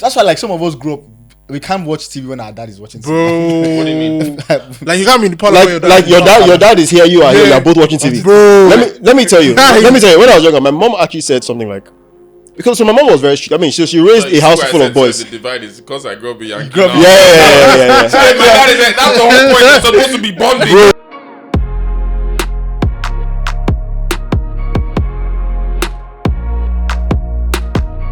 That's why, like, some of us grew up. We can't watch TV when our dad is watching TV. Bro, What do you mean? like you can't be in the parlor where Like your dad is here, you are here, you're both watching TV. Bro, Let me tell you. When I was younger, my mom actually said something like, because so my mom was very strict. I mean, she raised a house full of boys. The divide is because I grew up a young kid. Yeah. So my dad is like, that's the whole point. It's supposed to be bonding. Bro.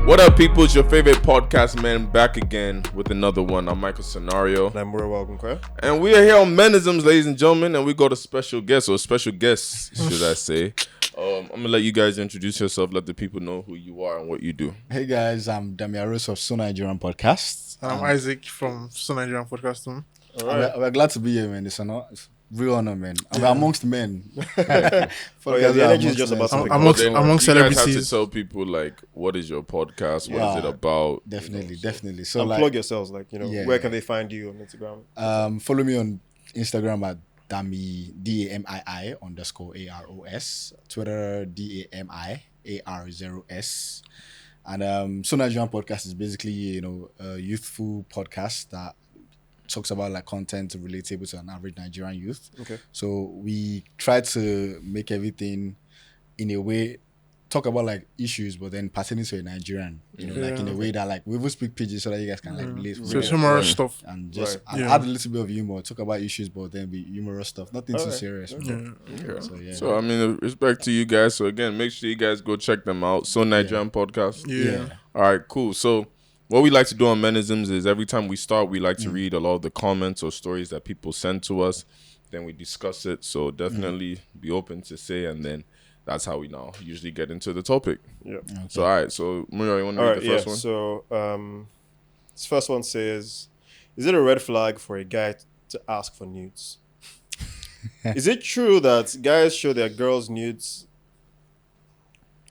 What up, people? It's your favorite podcast man back again with another one. I'm Michael Scenario. And I'm Mura Welcome, And we are here on Menisms, ladies and gentlemen, and we got a special guest, or special guests, should I say. I'm going to let you guys introduce yourself, let the people know who you are and what you do. Hey guys, I'm Dami and Isaac of Nigerian podcast. And I'm Isaac from Nigerian podcast. All right. We're glad to be here, man. It's a real honor, man. And we're amongst men. The energy is just about to amongst You guys have to celebrities. tell people, like, what is your podcast? What is it about? Definitely. So, and like, plug yourselves, where can they find you on Instagram? follow me on Instagram at Dami DAMII _AROS, Twitter DAMIAR0S, and So Nigerian podcast is basically a youthful podcast that talks about like content relatable to an average Nigerian youth. Okay. So we try to make everything in a way, talk about like issues, but then pertaining to a Nigerian, like in a way that like we will speak PG so that you guys can like relate. So it's humorous stuff. And just Right. add a little bit of humor, talk about issues, but then be humorous stuff. Nothing too serious. So, I mean, respect to you guys. So, again, make sure you guys go check them out. So Nigerian podcast. Yeah. All right, cool. So, what we like to do on Menisms is every time we start, we like to read a lot of the comments or stories that people send to us. Then we discuss it. So, definitely be open to say, and then that's how we now usually get into the topic. Yeah. Okay. So, all right. So, Mura, you want to read the first one? So, this first one says, is it a red flag for a guy to ask for nudes? Is it true that guys show their girls nudes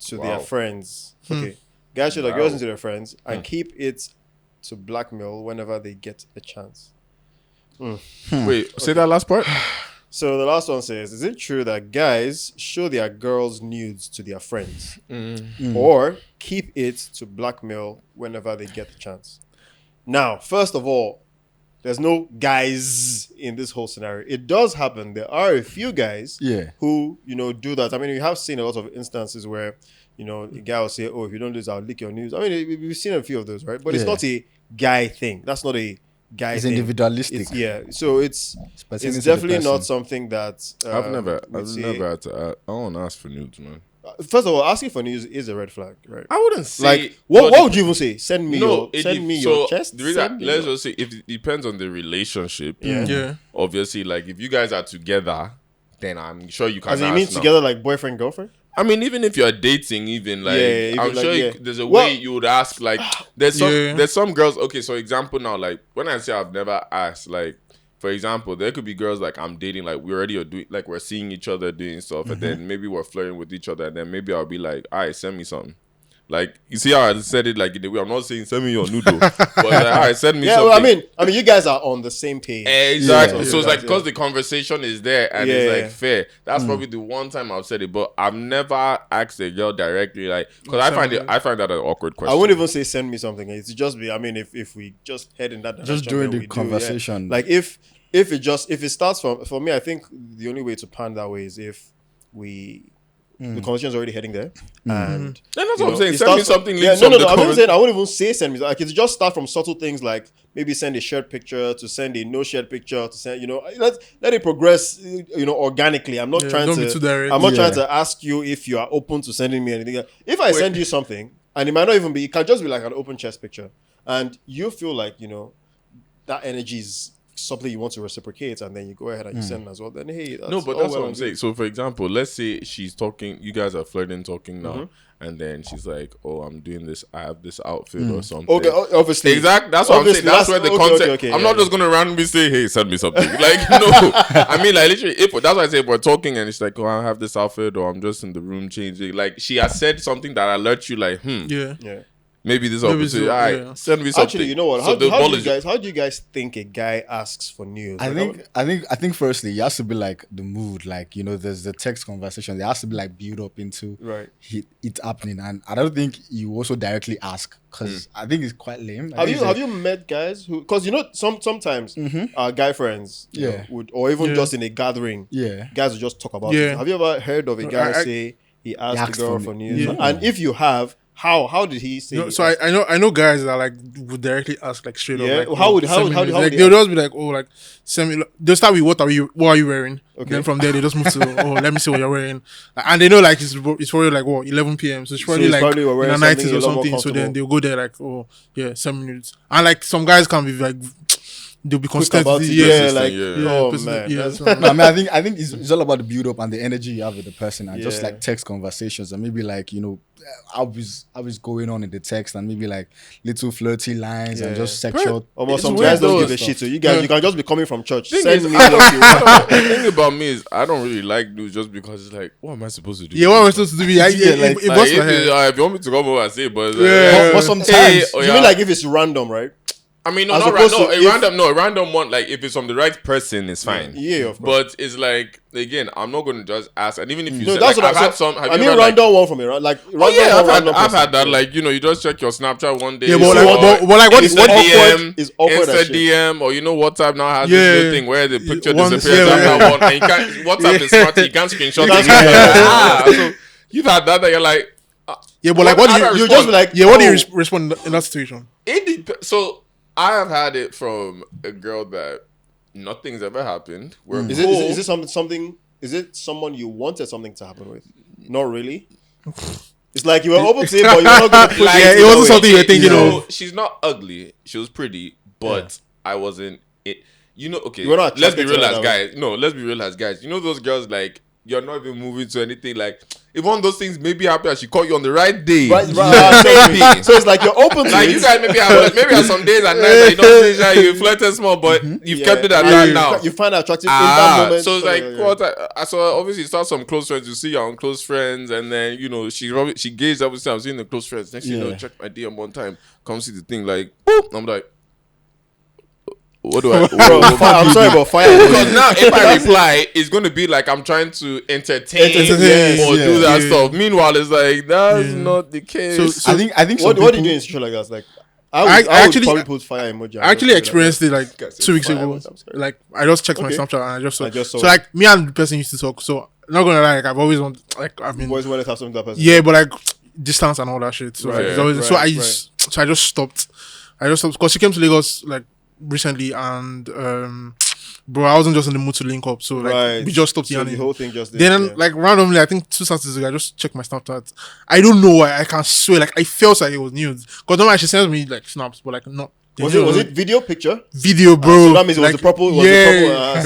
to their friends? Okay. Guys show their girls nudes to their friends and keep it to blackmail whenever they get a chance. Wait, say that last part. So the last one says, is it true that guys show their girls nudes to their friends or keep it to blackmail whenever they get the chance? Now, first of all, there's no guys in this whole scenario. It does happen. There are a few guys who, do that. I mean, we have seen a lot of instances where, a guy will say, oh, if you don't do this, I'll leak your news. I mean, we've seen a few of those, right? But it's not a guy thing. That's not a guy It's thing. individualistic. So it's definitely not something that I've never had to. I don't ask for nudes, man. First of all, asking for news is a red flag, right? I wouldn't say. Like, what would you even say? Send me your chest. The reason, let's just say, if it depends on the relationship. Yeah. Obviously, like if you guys are together, then I'm sure you can. As in, you mean together like boyfriend girlfriend? I mean, even if you're dating, even like I'm sure there's a Well, way you would ask. Like there's some girls. Okay, so example now, like when I say I've never asked, like for example, there could be girls like I'm dating, like we already are doing, like we're seeing each other doing stuff, and then maybe we're flirting with each other, and then maybe I'll be like, all right, send me something. Like you see how I said it, like in the way I'm not saying send me your noodle, but like, all right, send me something. Well, I mean, you guys are on the same page. Exactly. So it's like because the conversation is there and it's like fair. That's probably the one time I've said it, but I've never asked a girl directly, like because I find that an awkward question. I wouldn't even say send me something. It's just be. I mean, if we just head in that direction, Just during the conversation. Like if it starts from, for me, I think the only way to pan that way is if we. The conversation is already heading there, and that's what I'm saying. Send me something. No. I'm not saying I wouldn't even say send me. Like it just start from subtle things, like maybe send a shirt picture to send a no shirt picture to send. Let it progress. Organically. I'm not trying don't to. Be too direct. I'm not trying to ask you if you are open to sending me anything. If I send you something, and it might not even be, it can just be like an open chest picture, and you feel like that energy is something you want to reciprocate, and then you go ahead and you send as well, then hey, that's what I'm saying. So for example, let's say she's talking, you guys are flirting, talking now, and then she's like, oh, I'm doing this, I have this outfit or something. Okay, obviously. Exactly. That's what I'm saying. That's where the concept. I'm not just gonna randomly say, hey, send me something. Like, no. I mean, like literally, that's why I say if we're talking and it's like, oh, I have this outfit, or I'm just in the room changing. Like she has said something that alerts you, like, Yeah. maybe this Maybe opportunity. so, All right, yeah. send me something. Actually, you know what? So How the ball do is you guys think a guy asks for news? I think firstly, it has to be like the mood, like there's the text conversation. There has to be like build up into Right. it happening, and I don't think you also directly ask because I think it's quite lame. Have you met guys who? Because sometimes our guy friends, would, or even just in a gathering, guys will just talk about it. Have you ever heard of a guy say he asked the girl for news? No. And if you have, how did he say? So I know guys that like would directly ask like straight up. Like, How would like, they they'll just be like, oh, like send me. They'll start with what are you wearing? Okay. Then from there they just move to let me see what you're wearing. And they know like it's probably like 11 p.m. So it's probably it's like probably we're in wearing the 90s something a or lot more something. So then comfortable. they'll go there like 7 minutes. And like some guys can be like they'll be constant. about it. Oh man. No, I mean, I think it's all about the build up and the energy you have with the person, and just like text conversations, and maybe like how is going on in the text, and maybe like little flirty lines and just sexual. Almost some weird guys don't though. give a shit. So you guys, you can just be coming from church. Thing Send is, me I what you want. the thing about me is I don't really like news just because it's like, what am I supposed to do? Yeah, what am I supposed to do? It Like, busts if, my head. if you want me to come over and say, but But sometimes You mean like if it's random, right? I mean, no, As not opposed random. to A random one. Like if it's from the right person, it's fine. Yeah, of course. But it's like again, I'm not going to just ask. And even if you No, said, that's like, what I've had some. Have I you mean, ever, random one from me, right? Like Oh yeah, I've person. had that. Like you just check your Snapchat one day. Yeah, but or like what Insta DM, is awkward as Insta shit. DM, or WhatsApp now has Yeah. this new thing where the picture One- disappears yeah, after yeah. one, and you can't. WhatsApp is smart. You can't screenshot it. Yeah. So you've had that. You're like, Yeah, but like what do how do I you You just be like, what do you respond in that situation? So I have had it from a girl that nothing's ever happened. We're Is cool. it something? Is it someone you wanted something to happen with? Not really. It's like you were open to it, but you're not going to put Like, Yeah, it wasn't something you were thinking so of. she's not ugly. She was pretty, but I wasn't. Okay. You were not Let's be attracted to real her as that guys. No, let's be real as guys. You know those girls like you're not even moving to anything. Like if one of those things maybe happen and she caught you on the right day. Right. Maybe. So it's like you're open to Like it. you guys maybe have some days and nights that you don't finish that you flirted small, but you've kept it at and that you- now. You find her attractive in that moment. So it's like yeah. what? So obviously, start some close friends. You see your own close friends, and then she gauged obviously. I'm seeing the close friends. Next, check my DM one time. Come see the thing. Like, boop. I'm like, what do I? I'm sorry, but fire. Because now if I reply, it's going to be like I'm trying to entertain or do that stuff. Meanwhile, it's like that's not the case. So I think What do you do in situation like that? Like, I would actually- probably put fire emoji. I actually experienced it like Guys, 2 weeks fire, ago. I'm sorry. Like I just checked my Okay. Snapchat and I just saw. saw So like me and the person used to talk. So not gonna lie, like I've always wanted, like I've been Boys want to have something with that person. yeah, but like distance and all that shit. So like, Right, it's always, so I just stopped. Because she came to Lagos like recently and bro, I wasn't just in the mood to link up. So like we just stopped So the the whole thing just Then like randomly, I think 2 Saturdays ago, I just checked my Snapchat. I don't know why. I can swear, like I felt like it was nudes. Because normally she sends me like snaps, but like not. was it video picture? Video, bro? So that means it was like, the proper. Yeah.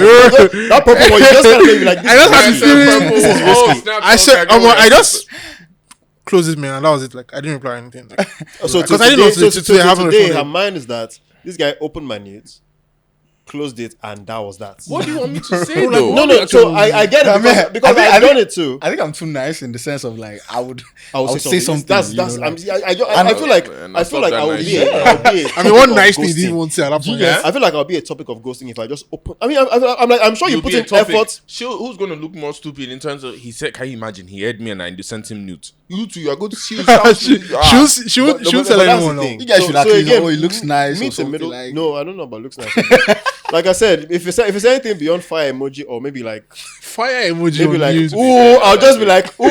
That proper one. You just kind of maybe like. I just had this to is feel risky. it. This is risky. I said, I just closed it, man, and that was it. Like I didn't reply anything. Like, So because I didn't know today I haven't today, responded. her mind is that this guy opened my nudes, closed it, and that was that. What do you want me to say though? No. So I get it because I've done it too. I think I'm too nice in the sense of like I would say something. That's. you know, like- I feel like Man, I feel stop like I that would nice be. shit. I'll be a I mean, one topic of nice thing you ghosting. didn't want to say at that point. Yeah. I feel like I'll be a topic of ghosting if I just open. I mean, I'm sure you You'll put be a in topic. effort. Who's going to look more stupid in terms of he said? Can you imagine? He had me and I sent him nudes. You two, you are going to see. She won't tell But that's anyone. the No. thing. You guys should actually know, he looks nice or meet the something middle. like- No, I don't know about looks nice. Like I said, if it's anything beyond fire emoji or maybe like Fire emoji. maybe on like nudes. ooh, I'll just be like ooh.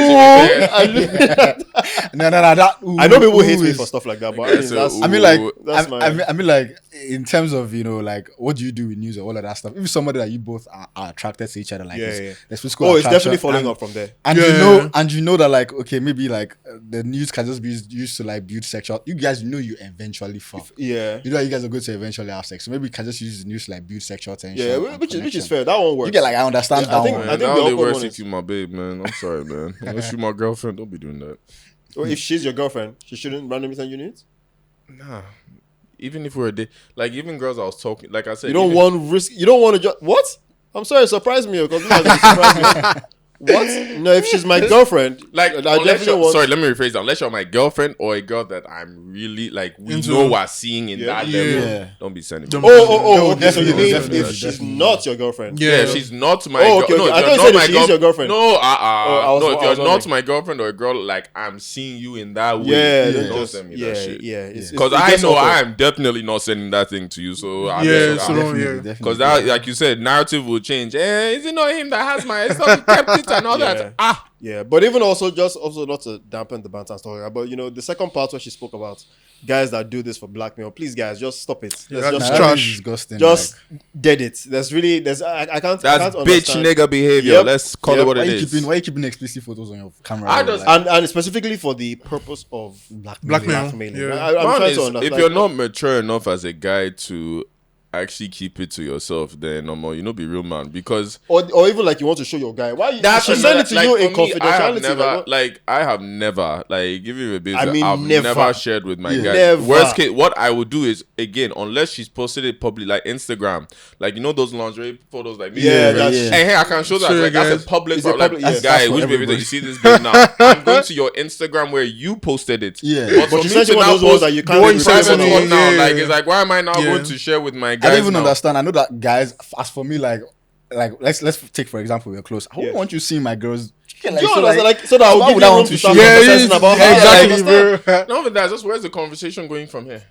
No, that. I know people hate me is- for stuff like that, but Okay, I mean, so that's ooh. I mean, like, That's I mean, like, in terms of like, what do you do with news or all of that stuff? If it's somebody that you both are attracted to each other, like, there's physical it's attraction, definitely following and- up from there. And Yeah. you know that like, okay, maybe like the news can just be used to like build sexual. You guys know you eventually fuck. Yeah, You know you guys are going to eventually have sex, so maybe you can just use the news to like build sexual tension. yeah, and which is connection. fair. That one works. You get like I understand Yeah, that I think- one. I Man, think that the only awkward works one if is- you my babe, man. I'm sorry, man. Unless you my girlfriend, don't be doing that. Or if she's your girlfriend, she shouldn't randomly send you nudes. Nah. Even if we're a day, like even girls I was talking, like I said, You don't even- want risk. You don't want to just what? I'm sorry, surprise me because surprise me. What? No, if she's my girlfriend, Like, I unless definitely want. sorry, let me rephrase that. Unless you're my girlfriend or a girl that I'm really like, we Into- know we're seeing in Yeah. that Yeah. level. Yeah. Don't be sending me. Don't- Okay. So you mean Definitely, if she's definitely. not your girlfriend? Yeah. Yeah, if she's not my Oh, okay, girl. No, okay. I if thought you're you not said my if she is your girlfriend. No, I no, if was you're not wondering. my girlfriend or a girl, like I'm seeing you in that way, Yeah, don't send me that shit. Yeah. Because I know I am definitely not sending that thing to you. So Yeah, so don't- Definitely, yeah. definitely. because that, like you said, narrative will change. Is it not him that has my stuff? He kept it and all Yeah. that. Yeah, but even also not to dampen the banter and stuff like that, but the second part where she spoke about guys that do this for blackmail, please guys, just stop it. Let's that's just Nah, trash. that is disgusting. just like, dead it. I can't. That's I can't bitch understand. nigga behavior. Yep. Let's call Yep. it what why it you is. keeping explicit photos on your camera? I just- like, And specifically for the purpose of Blackmail. blackmailing. Yeah. I'm Man, trying is, to understand. if you're not mature enough as a guy to actually keep it to yourself, then no more. You know, be real man. Because or even like you want to show your guy. Why you that's she send it to like, you for in me, I have confidentiality? never, like, I have never, like, give you a bit. I mean, I've never. never shared with my Yeah. guys. Never. Worst case, what I would do is, again, unless she's posted it publicly, like Instagram, like those lingerie photos, like me. Yeah, that's- Hey, I can show that. Sure, like guys. that's a public. It's a like, public- yeah. guy, That's for which baby that everybody. you see this babe now? I'm going to your Instagram where you posted it. Yeah. but But for she me sent to you one now of those ones post that you can't Going even private private post one one now, yeah. like it's like, why am I now Yeah. going to share with my I guys? don't even now? understand. I know that guys. As for me, like let's take for example, we're close. I Yeah. wouldn't want you seeing my girls. Do you understand? So that I why will give would you I room want to to start show you? conversing about how I exactly, understand. bro. No, but that's just where's the conversation going from here?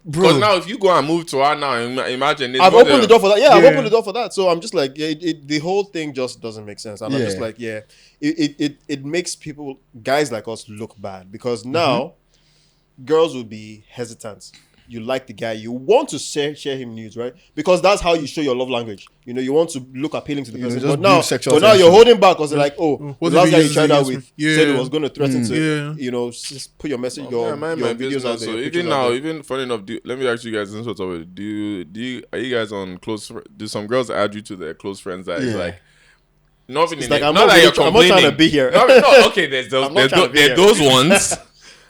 bro. Because now, if you go and move to her now, imagine I've opened the door for that. Yeah, I've Yeah. opened the door for that. So I'm just like, the whole thing just doesn't make sense. And I'm just Yeah. like, it makes people, guys like us, look bad because now girls will be hesitant. You like the guy, you want to share him nudes, right? Because that's how you show your love language. You want to look appealing to the person. just But now, build sexual you're tension. holding back because they're like, oh, What the if last he guy you uses tried it out against with me? said Yeah. he was going to threaten to, Yeah. just put your message, Yeah, your my videos business. out So there. even pictures out now, there. even funny enough, let me ask you guys this: are you guys on close? Do some girls add you to their close friends? That is Yeah. like. Nothing It's in like, it. I'm not not that really you're try- I'm not trying complaining. to be here. No, okay, there's those, I'm not trying to be there here. those ones.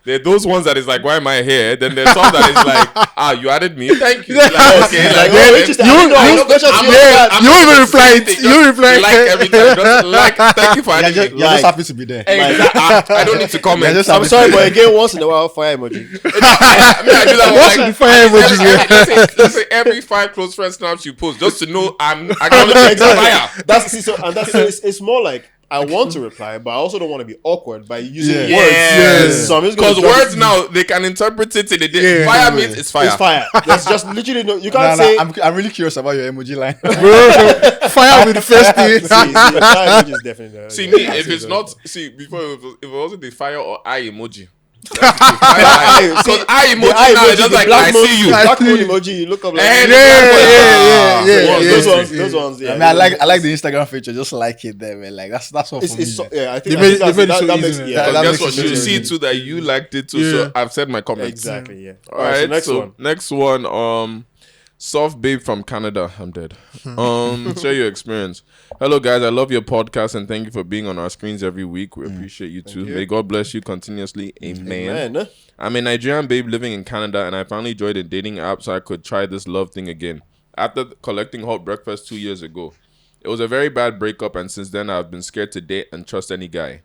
There are those ones that is like, why am I here? Then there's some that is like, you added me, thank you. Like, okay, like, oh, okay. interesting. you- I didn't know. you- I'm not sure if I'm you not- know that. I'm You not even gonna reply say it. anything, You just reply. like every time. Just like, thank you for You're adding just, me. you're just happy to be there. Exactly. I don't need to comment. Yeah, just I'm happy sorry, to be but there. again, once in a while, fire emoji. I mean, I do that What's with, the fire emojis here? let's say every 5 close friend snaps you post, just to know I'm acknowledging Exactly. fire. It's more like I want to reply, but I also don't want to be awkward by using Yeah. words. Yes. So I'm just gonna Because drop words it. now, they can interpret it in a day. Yeah. Fire means it's fire. It's fire. There's just literally no. You Nah, can't nah, say. I'm really curious about your emoji line. Bro, fire with the first thing. See, fire emoji is definitely there. See, Yeah, me, I if see it's those. not, see, before if it wasn't the fire or eye emoji. See, Because eye the emoji eye now is emoji, just the like, black I moon- see you. Black I moon see. emoji. You look up like And yeah, those ones. I Yeah, mean, I like the Instagram feature. Just like it there, man. Like that's what for It's me. so, man. yeah, I think They made that it so makes easy, yeah. that Because guess makes what? it She'll very see easy. too that you liked it too. Yeah. So I've said my comments. Exactly. Yeah. All right. So Next one. Soft babe from Canada. I'm dead. Share your experience. Hello guys, I love your podcast and thank you for being on our screens every week. We appreciate you too. you. May God bless you continuously. Amen. Man, I'm a Nigerian babe living in Canada and I finally joined a dating app so I could try this love thing again. After collecting hot breakfast 2 years ago. It was a very bad breakup and since then I've been scared to date and trust any guy.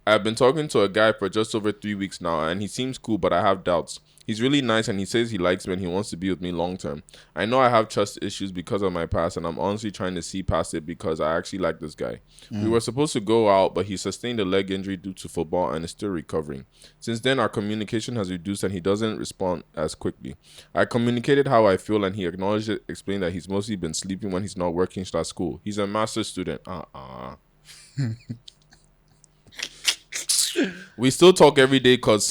I've been talking to a guy for just over 3 weeks now and he seems cool but I have doubts. He's really nice and he says he likes me and he wants to be with me long term. I know I have trust issues because of my past and I'm honestly trying to see past it because I actually like this guy. We were supposed to go out but he sustained a leg injury due to football and is still recovering. Since then our communication has reduced and he doesn't respond as quickly. I communicated how I feel and he acknowledged it, explained that he's mostly been sleeping when he's not working / school. He's a master's student. We still talk every day because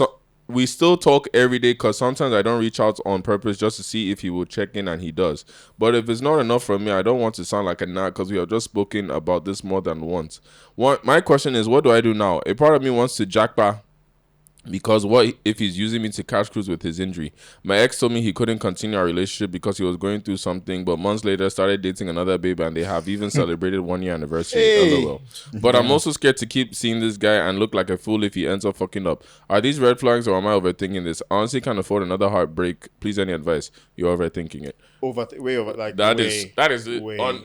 sometimes I don't reach out on purpose just to see if he will check in and he does. But if it's not enough for me, I don't want to sound like a nerd because we have just spoken about this more than once. My question is, what do I do now? A part of me wants to jackpot Because what if he's using me to cash cruise with his injury? My ex told me he couldn't continue our relationship because he was going through something, but months later started dating another babe and they have even celebrated 1 year anniversary. Hey. LOL. But I'm also scared to keep seeing this guy and look like a fool if he ends up fucking up. Are these red flags or am I overthinking this? I honestly can't afford another heartbreak. Please, any advice? You're overthinking it. Way over, like That is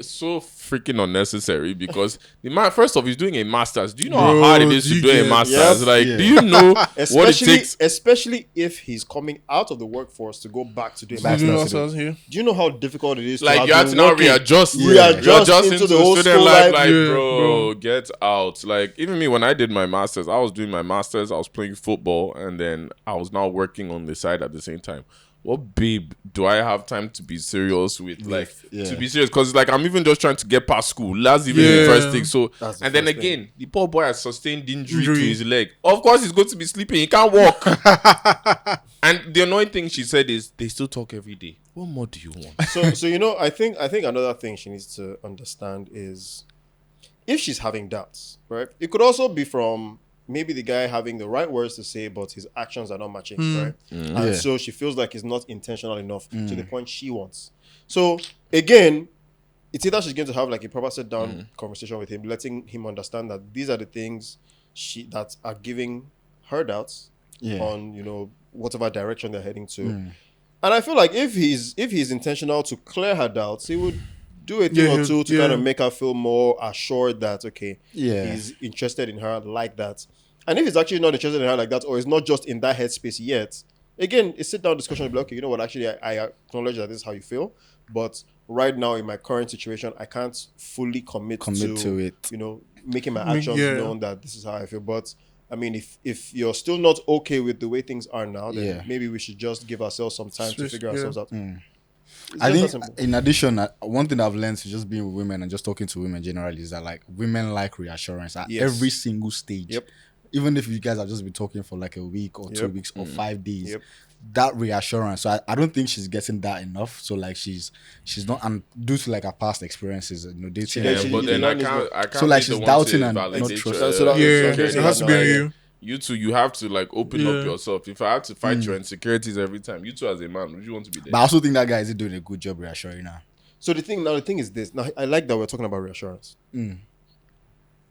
so freaking unnecessary because the man, first off, he's doing a master's. Do you know how hard it is to do a master's? Yep. Like, do you know what it takes? Especially if he's coming out of the workforce to go back to do a master's. Do you know how difficult it is? Like, you have to now readjust into the whole student school life. life. Like, bro, get out. Like, even me, when I did my master's, I was doing my master's, I was playing football, and then I was now working on the side at the same time. What babe do I have time to be serious with? Like, to be serious, because like I'm even just trying to get past school. That's even the first thing. So, and then again, the poor boy has sustained injury to his leg. Of course, he's going to be sleeping. He can't walk. And the annoying thing she said is they still talk every day. What more do you want? So you know, I think another thing she needs to understand is if she's having doubts, right? It could also be from maybe the guy having the right words to say, but his actions are not matching, right? And so she feels like he's not intentional enough to the point she wants. So again, it's either she's going to have like a proper sit down conversation with him, letting him understand that these are the things that are giving her doubts on, you know, whatever direction they're heading to. And I feel like if he's intentional to clear her doubts, he would do a thing or two to kind of make her feel more assured that, okay, he's interested in her like that. And if he's actually not interested in her like that, or is not just in that headspace yet, again, a sit-down discussion will be like, okay, you know what, actually, I acknowledge that this is how you feel, but right now in my current situation, I can't fully commit to it. You know, making my actions known that this is how I feel. But I mean, if you're still not okay with the way things are now, then maybe we should just give ourselves some time to figure ourselves out. I think in addition, one thing I've learned to just being with women and just talking to women generally is that like women like reassurance at every single stage. Even if you guys have just been talking for like a week or 2 weeks or 5 days, that reassurance. So I don't think she's getting that enough. So like she's not, and due to like her past experiences, you know, dating. But then I can't. So like she's doubting and not trusting. It has to be on you. You two, you have to like open up yourself. If I had to fight your insecurities every time, you two as a man, would you want to be there? But I also think that guy is doing a good job reassuring her. So the thing is this. Now I like that we're talking about reassurance.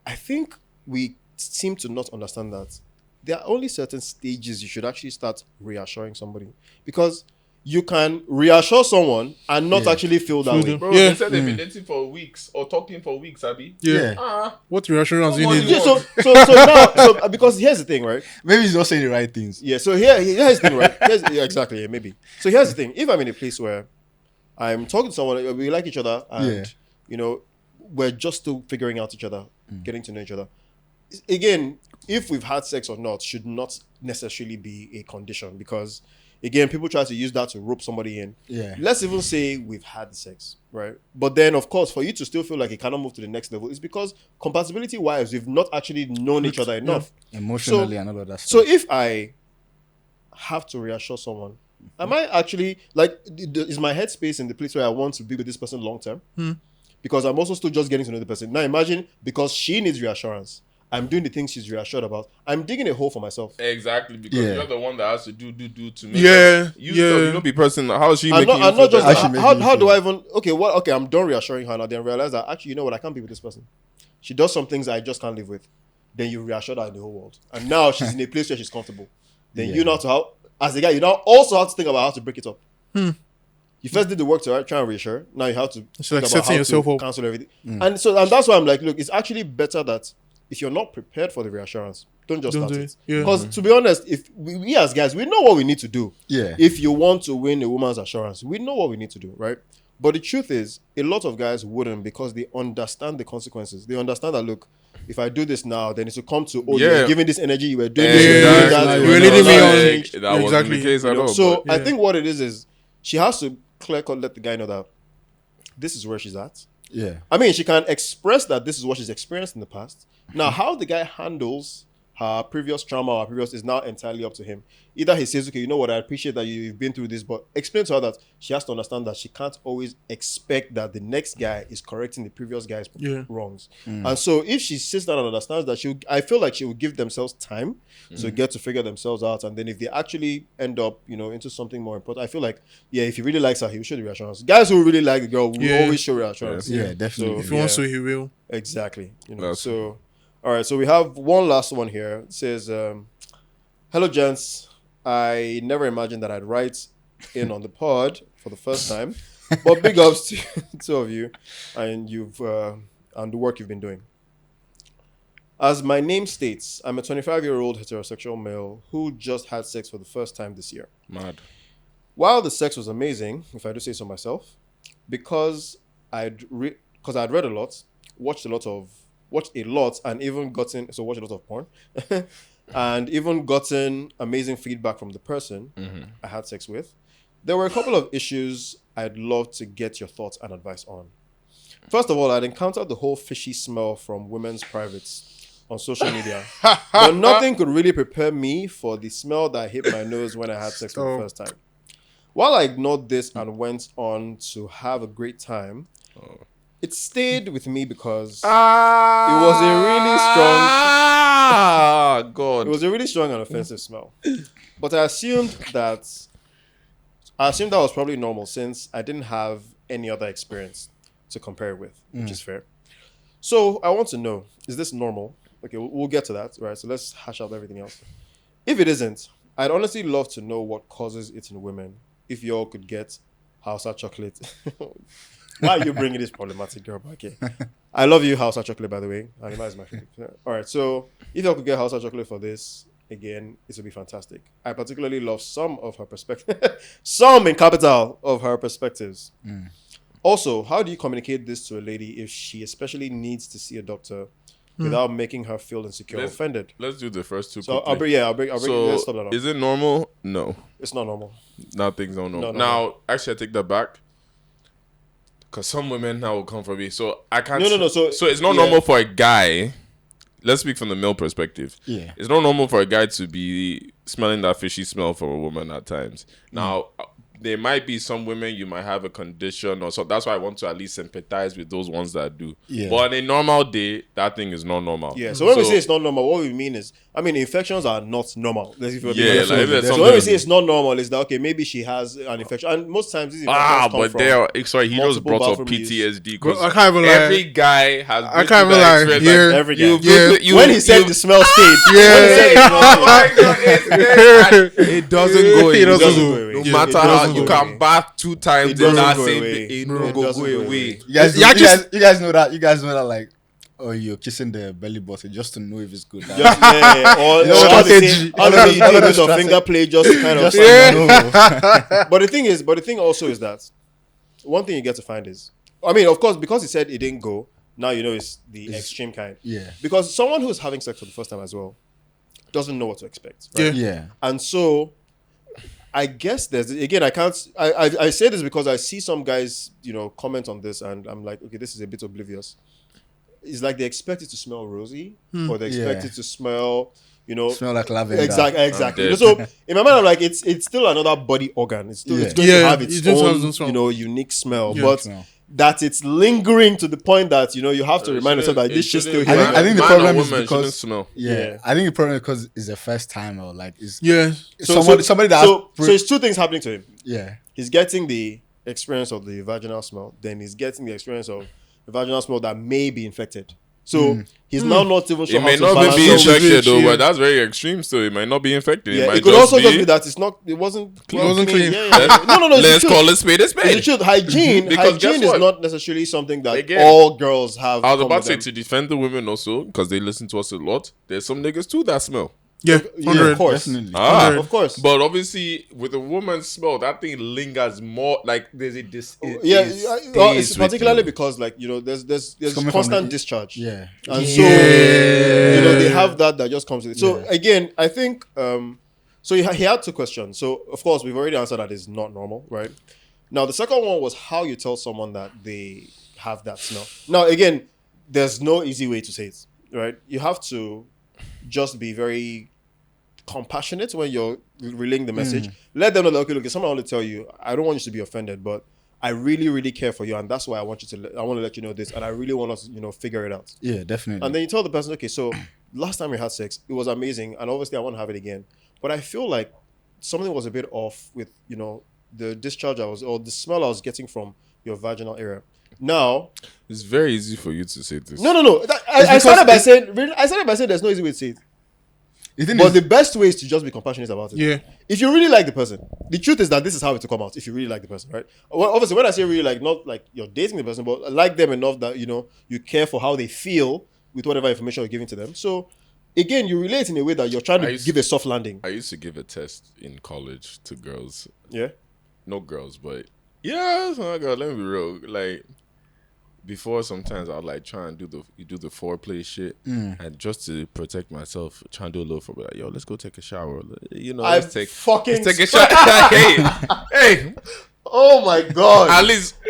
I think we seem to not understand that there are only certain stages you should actually start reassuring somebody, because you can reassure someone and not actually feel that way. Bro, they said they've been dating for weeks or talking for weeks, Abi. What reassurance do you need? So because here's the thing, right? Maybe he's not saying the right things. Yeah, so here's the thing, right? Exactly, maybe. So here's the thing. If I'm in a place where I'm talking to someone, we like each other, and you know, we're just still figuring out each other, getting to know each other. Again, if we've had sex or not should not necessarily be a condition, because again, people try to use that to rope somebody in. Let's even say we've had sex, right? But then, of course, for you to still feel like you cannot move to the next level is because compatibility-wise, we've not actually known each other enough. Emotionally and all of that stuff. So if I have to reassure someone, am I actually, like, is my headspace in the place where I want to be with this person long-term? Because I'm also still just getting to know the person. Now imagine, because she needs reassurance, I'm doing the things she's reassured about, I'm digging a hole for myself. Exactly, because you're the one that has to do to make you don't be person. How is she making you feel? How do I even okay, I'm done reassuring her now, then realize that actually, you know what, I can't be with this person. She does some things I just can't live with. Then you reassure her in the whole world. And now she's in a place where she's comfortable. Then you know as a guy, you now also have to think about how to break it up. You first did the work to try and reassure. Now you have to think about how to cancel everything. And that's why I'm like, look, it's actually better that if you're not prepared for the reassurance, don't start it. Because to be honest, if we as guys, we know what we need to do. If you want to win a woman's assurance, we know what we need to do, right? But the truth is, a lot of guys wouldn't, because they understand the consequences. They understand that, look, if I do this now, then it's to come to, you're giving this energy, you were doing this, you were doing that. You were leading me on. That wasn't the case at all. So I think what it is she has to clear-cut let the guy know that this is where she's at. I mean, she can express that this is what she's experienced in the past. Now, how the guy handles her previous trauma or her previous is now entirely up to him. Either he says, okay, you know what, I appreciate that you've been through this, but explain to her that she has to understand that she can't always expect that the next guy is correcting the previous guy's wrongs. And so if she sits down and understands that, I feel like she will give themselves time to get to figure themselves out. And then if they actually end up, into something more important, I feel like, if he really likes her, he will show the reassurance. Guys who really like the girl will always show reassurance. Yeah, definitely. So, if he wants to, he will. Exactly. So, all right. So we have one last one here. It says, hello, gents. I never imagined that I'd write in on the pod for the first time, but big ups to two of you and and the work you've been doing. As my name states, I'm a 25-year-old heterosexual male who just had sex for the first time this year. Mad. While the sex was amazing, if I do say so myself, because I'd read a lot, watched a lot, and even watched a lot of porn. And even gotten amazing feedback from the person I had sex with. There were a couple of issues I'd love to get your thoughts and advice on. First of all, I'd encountered the whole fishy smell from women's privates on social media, but nothing could really prepare me for the smell that hit my nose when I had sex for the first time. While I ignored this and went on to have a great time, it stayed with me because it was a really strong... God. It was a really strong and offensive smell. But I assumed that was probably normal since I didn't have any other experience to compare it with, which is fair. So I want to know, is this normal? Okay, we'll get to that, right? So let's hash out everything else. If it isn't, I'd honestly love to know what causes it in women. If y'all could get Hausa chocolate... Why are you bringing this problematic girl back here? I love you, Hausa chocolate, by the way. Anima is my favorite. All right, so if I could get Hausa chocolate for this, again, it would be fantastic. I particularly love some of her perspectives. Some in capital of her perspectives. Also, how do you communicate this to a lady if she especially needs to see a doctor without making her feel insecure or offended? Let's do the first two. So quickly. I'll bring let's stop that off. Is it normal? No. It's not normal. Nothing's not normal. No. Now, actually, I take that back. Because some women now will come for me. So I can't... No. So it's not normal for a guy... Let's speak from the male perspective. Yeah. It's not normal for a guy to be smelling that fishy smell from a woman at times. Now, there might be some women you might have a condition or so. That's why I want to at least sympathize with those ones that do. Yeah. But on a normal day, that thing is not normal. Yeah. So when we say it's not normal, what we mean is, infections are not normal. If there's so when we say it's not normal, is that okay? Maybe she has an infection, and most times these infections come from they are. Sorry, he just brought up bathroom use. PTSD. Bro, I can't even lie. Every guy has. I can't even lie. Here, every guy. when he said the smell stayed. It doesn't go away. It doesn't go away. No matter how you can bath 2 times in that same day, it no go away. You guys know that. You guys know that, like, oh, you're kissing the belly button just to know if it's good. Or you do a finger play just to kind of. But the thing also is that one thing you get to find is, of course, because he said it didn't go. Now you know it's the extreme kind. Yeah. Because someone who's having sex for the first time as well doesn't know what to expect. Right? Yeah. And so, I guess I say this because I see some guys, comment on this, and I'm like, okay, this is a bit oblivious. It's like they expect it to smell rosy, or they expect it to smell, smell like lavender. Exactly. So in my mind, I'm like, it's still another body organ. It's going to have its own, unique smell, but that it's lingering to the point that you have to remind yourself that this shit still here. I think the problem is because smell. I think the problem is because it's the first time, or like it's somebody that so it's two things happening to him. Yeah, he's getting the experience of the vaginal smell, then he's getting the experience of the vaginal smell that may be infected. So he's now not even sure. It may not be infected though, but that's very extreme. So it might not be infected. It could also just be that it wasn't clean. No. Let's call it spade a spade. Hygiene is not necessarily something that all girls have. I was about to say, to defend the women also, because they listen to us a lot. There's some niggas too that smell. Yeah, of course. Definitely. Of course. But obviously, with a woman's smell, that thing lingers more. Like there's a it's particularly because there's constant discharge. Yeah, and so they have that just comes with it. So again, I think so he had 2 questions. So of course we've already answered that it's not normal, right? Now the second one was how you tell someone that they have that smell. Now again, there's no easy way to say it, right? You have to just be very compassionate when you're relaying the message. Let them know that, okay, look, someone want to tell you, I don't want you to be offended, but I really, really care for you, and that's why I want to let you know this, and I really want us to, figure it out. Yeah, definitely. And then you tell the person, okay, so last time we had sex, it was amazing, and obviously I want to have it again, but I feel like something was a bit off with, the discharge or the smell I was getting from your vaginal area. Now, it's very easy for you to say this. No. I started by saying there's no easy way to say it. But the best way is to just be compassionate about it. Yeah. If you really like the person, the truth is that this is how it will come out. If you really like the person, right? Well, obviously, when I say really like, not like you're dating the person, but like them enough that you care for how they feel with whatever information you're giving to them. So again, you relate in a way that you're trying to give a soft landing. I used to give a test in college to girls. Yeah. No girls, but yeah, so girl, let me be real. Like before, sometimes I'd like try and do the foreplay shit, and just to protect myself, try and do a little foreplay. Like, yo, let's go take a shower. Let's take a shower. hey. Oh my god!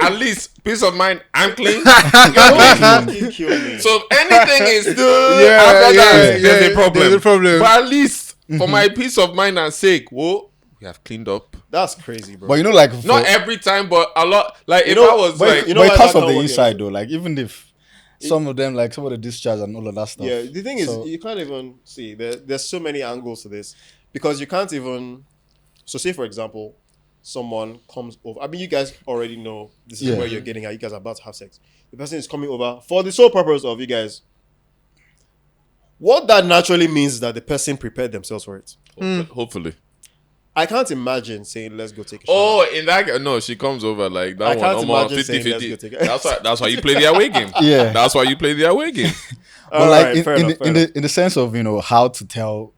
At least peace of mind. I'm clean. You're kill me. So if anything is after that, there's a problem. There's a problem. But at least for my peace of mind and sake, we have cleaned up. That's crazy, bro. But like not every time, but a lot. Like if know, I was but like, but it comes from the inside though. Like even if some of them, like some of the discharge and all of that stuff. Yeah, the thing is, you can't even see. There's so many angles to this because you can't even. So say for example, someone comes over. I mean, you guys already know this is where you're getting at. You guys are about to have sex. The person is coming over for the sole purpose of you guys. What that naturally means is that the person prepared themselves for it. Hopefully. I can't imagine saying, let's go take a shower. Oh, in that no, she comes over like that. I can't almost imagine saying, let's go take a That's why you play the away game. Yeah. That's why you play the away game. But like in the sense of how to tell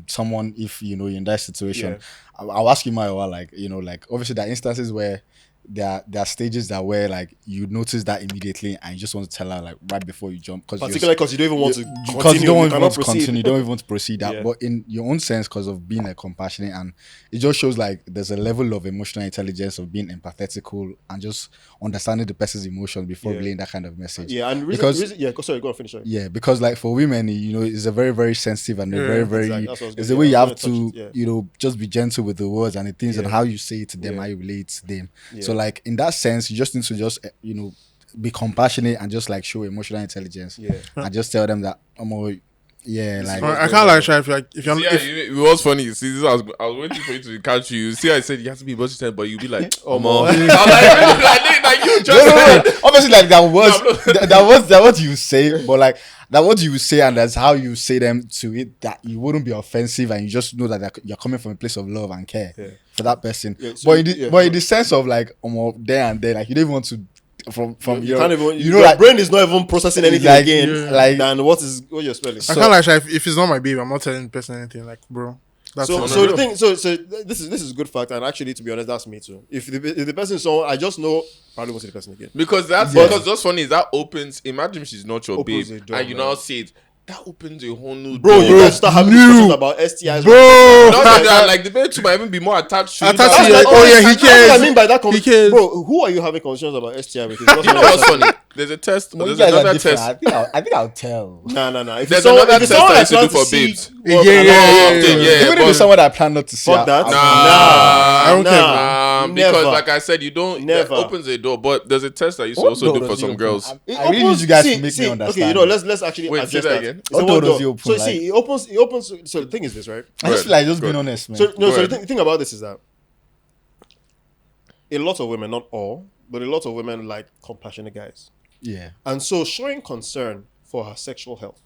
someone if you're in that situation, I'll ask you like obviously there are instances where there are stages that where like you notice that immediately and you just want to tell her like right before you jump, particularly because you don't even want to because you don't even want to proceed. continue, you don't even want to proceed that. But in your own sense, because of being like compassionate, and it just shows like there's a level of emotional intelligence of being empathetical and just understanding the person's emotions before relaying that kind of message. Yeah, and sorry, go on, finish. Sorry. Yeah, because like for women, it's a very, very sensitive and a very it's the way you have to just be gentle with the words and the things and how you say it to them, how you relate to them. So like in that sense, you just need to just be compassionate and just like show emotional intelligence. And just tell them that like I can't like try if you're it was funny. See, this I was waiting for you to catch you. See, I said you have to be emotional, but you'll be like, oh man. like you just no. Obviously, like that what you say, but like that what you say and that's how you say them to it, that you wouldn't be offensive and you just know that you're coming from a place of love and care for that person. But in the sense of like there and there, like you don't even want to from you your can't even your like, brain is not even processing anything like, again like than what you're spelling. I can't like if it's not my baby, I'm not telling the person anything. Like, bro. That's so the thing, so this is a good fact, and actually, to be honest, that's me too. If the person is someone I just know, probably won't see the person again. Because because what's funny is that opens. Imagine she's not your babe, and you now see it. That opens a whole new bro. door. You guys start having discussions about STIs, bro. Not that, like the babe too might even be more attached to you. He cares. I mean by that, he cares. Bro. Who are you having conversations about STI with? You know what's funny? There's a test. There's another test. I think I'll tell. No. There's another test I used to do for babes. Yeah. Even if it's someone I plan not to see. Fuck that. I don't care. Because like I said, you don't. Never opens a door. But there's a test I used to also do for some girls. I really need you guys to make me understand. Okay, let's actually adjust that again. So see, it opens. So the thing is this, right? I just feel like just being honest, man. So the thing about this is that a lot of women, not all, but a lot of women like compassionate guys. Yeah. And so showing concern for her sexual health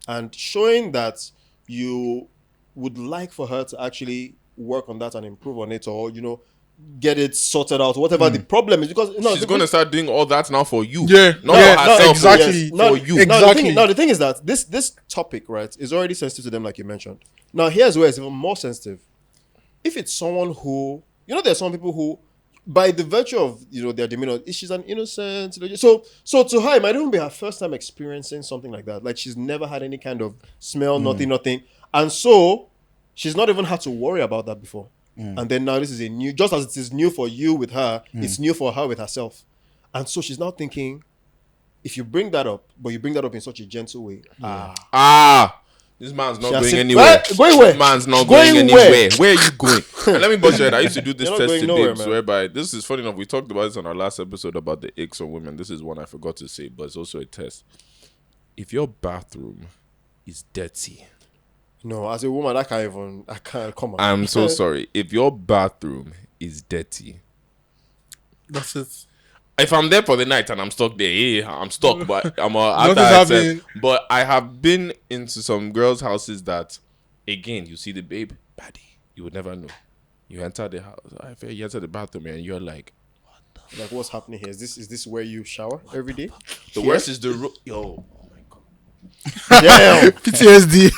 and showing that you would like for her to actually work on that and improve on it, or get it sorted out, whatever the problem is, because she's going to start doing all that now for you. Not for herself. Exactly. For you. Exactly. Now the thing is that this topic, right, is already sensitive to them, like you mentioned. Now here's where it's even more sensitive. If it's someone who, there's some people who, by the virtue of their demeanor, she's an innocent. So to her, it might even be her first time experiencing something like that. Like she's never had any kind of smell, nothing, and so she's not even had to worry about that before. And then now this is a new, just as it is new for you with her, it's new for her with herself. And so she's now thinking, if you bring that up, but you bring that up in such a gentle way, This man's not She has going said- anywhere. What? Going where? This man's not Going going where? anywhere. Where are you going? And let me bust your head. I used to do this You're not test going to nowhere, babes man. whereby this is funny enough. We talked about this on our last episode about the aches on women. This is one I forgot to say, but it's also a test. If your bathroom is dirty, No, as a woman, I can't come on. I'm so sorry. If your bathroom is dirty, That's it. if I'm there for the night and I'm stuck there, yeah, I'm stuck. But I'm Nothing's after I said, happening. but I have been into some girls' houses that, again, you see the babe, baddie, you would never know. You enter the house, you enter the bathroom, and you're like, Like, what's happening here? Is this where you shower every day? the worst is the yo. Oh my god. Damn. PTSD.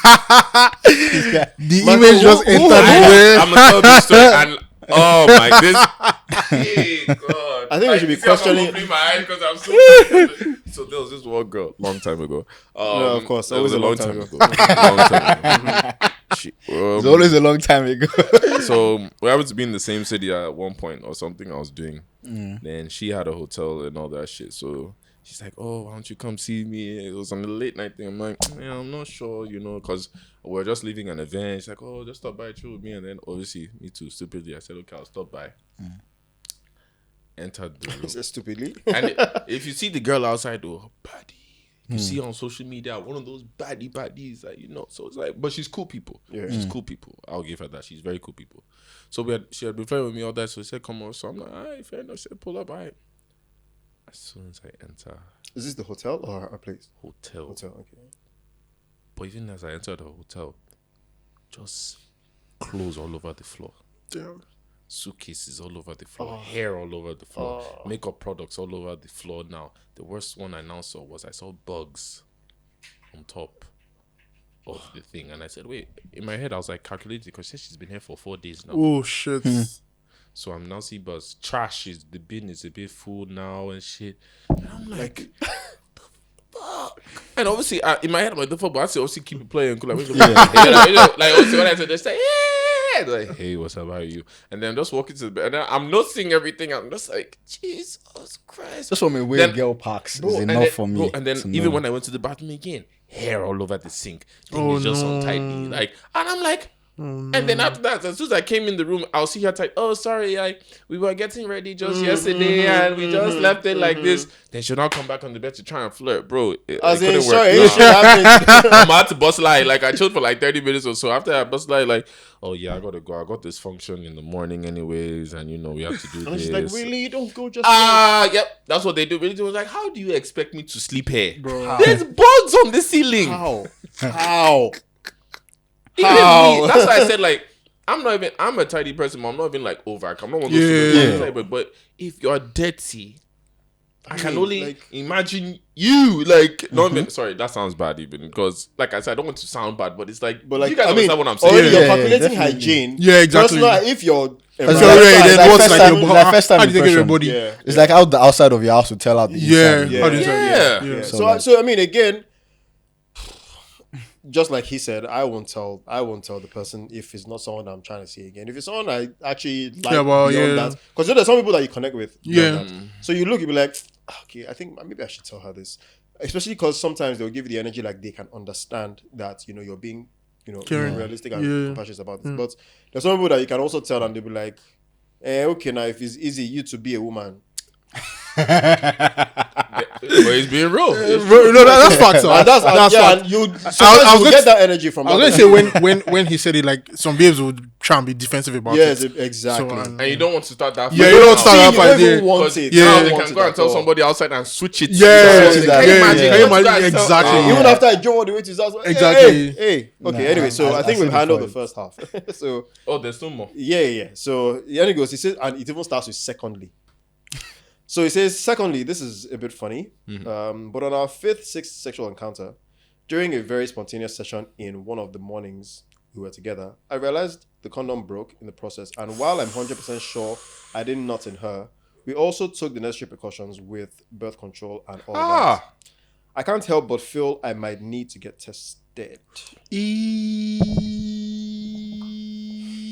The image just entered the way. I'm gonna tell this story and oh my this. Hey God. I think we should be you see how I'm questioning- opening my eyes because I'm so there was this one girl long time ago. No, of course, it was always a long time ago. ago. Long time ago. It's always a long time ago. So we happened to be in the same city at one point or something I was doing. Then she had a hotel and all that shit. So she's like, "Oh, why don't you come see me?" It was on the late night thing. I'm like, "Yeah, I'm not sure, because we're just leaving an event." She's like, "Oh, just stop by, chill with me." And then obviously, me too, stupidly, I said, "Okay, I'll stop by." Entered the room. Is that stupidly? And if you see the girl outside, oh, baddie. You see on social media, one of those baddies, like, so it's like, but she's cool people. Yeah. She's cool people. I'll give her that. She's very cool people. So she had been friends with me all that. So she said, "Come on." So I'm like, "All right, fair enough." She said, "Pull up." All right. As soon as I enter Is this the hotel or a place? hotel, Hotel, okay. but even as I entered the hotel, just clothes all over the floor. Damn. Suitcases all over the floor, hair all over the floor, makeup products all over the floor. Now, the worst one I now saw was I saw bugs on top of the thing. And I said, wait, in my head, I was like calculating because she said she's been here for 4 days now. Oh shit. So I'm now seeing bugs. Trash is, the bin is a bit full now and shit. And I'm like, the fuck? And obviously, in my head, I'm like, the fuck, but I still obviously keep it playing. Like, like obviously, when I said, they say, yeah. Like, hey, what's up? How are you? And then I'm just walking to the bed, and then I'm not seeing everything. I'm just like, Jesus Christ. Just from a weird girl parks is enough for me. And then to even know. when I went to the bathroom again, hair all over the sink. Thing Oh, is just no. untidy. Like, and I'm like, and then after that, as soon as I came in the room, I'll see her type, "Oh, sorry, we were getting ready just yesterday, and we just left it like this." Then she'll now come back on the bed to try and flirt, bro. As it in, couldn't sure, work. it Nah. should happen. I'm out to bust light. Like, I chilled for like 30 minutes or so. After I bust light, like, "Oh yeah, I gotta go. I got this function in the morning anyways, and we have to do And this." she's like, really? You don't go just Yep, that's what they do. Really, was like, "How do you expect me to sleep here? Bro. There's bugs on the ceiling." How? Even How? me. That's why I said, like, I'm a tidy person, but I'm not even like over. I'm not one of those Yeah. people, but if you're dirty, I can mean, only like- imagine you, like, not even, sorry, that sounds bad even, because, like I said, I don't want to sound bad, but it's like, But like, you guys I mean, understand what I'm saying. already you're Yeah, calculating definitely. hygiene. Yeah, exactly. Personal, if you're It's So, like- yeah, it's then like what's first like time- your it's like first time how do you take impression. everybody? yeah. It's like out the outside of your house to tell out the Yeah. inside. How do you tell? Yeah. Yeah. So, So, like- so I mean, again, just like he said, I won't tell the person if it's not someone I'm trying to see again. If it's someone I actually like beyond that, because there's some people that you connect with. beyond that. So you look, you be like, okay, I think maybe I should tell her this, especially because sometimes they'll give you the energy like they can understand that you're being Caring. realistic and compassionate about this. But there's some people that you can also tell and they'll be like, okay, now if it's easy you to be a woman. But he's being real. No, that's facts. And that's facts. and you I was you gonna get that energy from I was that gonna person. say when he said it, like some babes would try and be defensive about Yes, it. exactly. So, And you don't want to start that. Yeah, fight you don't now. start that you fight don't even there. want Because it. now You they don't can want go it and at tell all. somebody outside and switch it. Yeah, Switch it out. Can you Yeah, imagine? yeah. Go to Can you that and tell- exactly. Even after I drove all the way to his house, Exactly. Hey. Okay, Nah, anyway, so I think I we've see the handled the point. first half. So Oh, there's no more. yeah. So then he goes, he says, and it even starts with secondly. So he says, secondly, this is a bit funny. But on our 5th, 6th sexual encounter, during a very spontaneous session in one of the mornings we were together, I realized the condom broke in the process. And while I'm 100% sure I didn't nut in her, we also took the necessary precautions with birth control and all that. I can't help but feel I might need to get tested.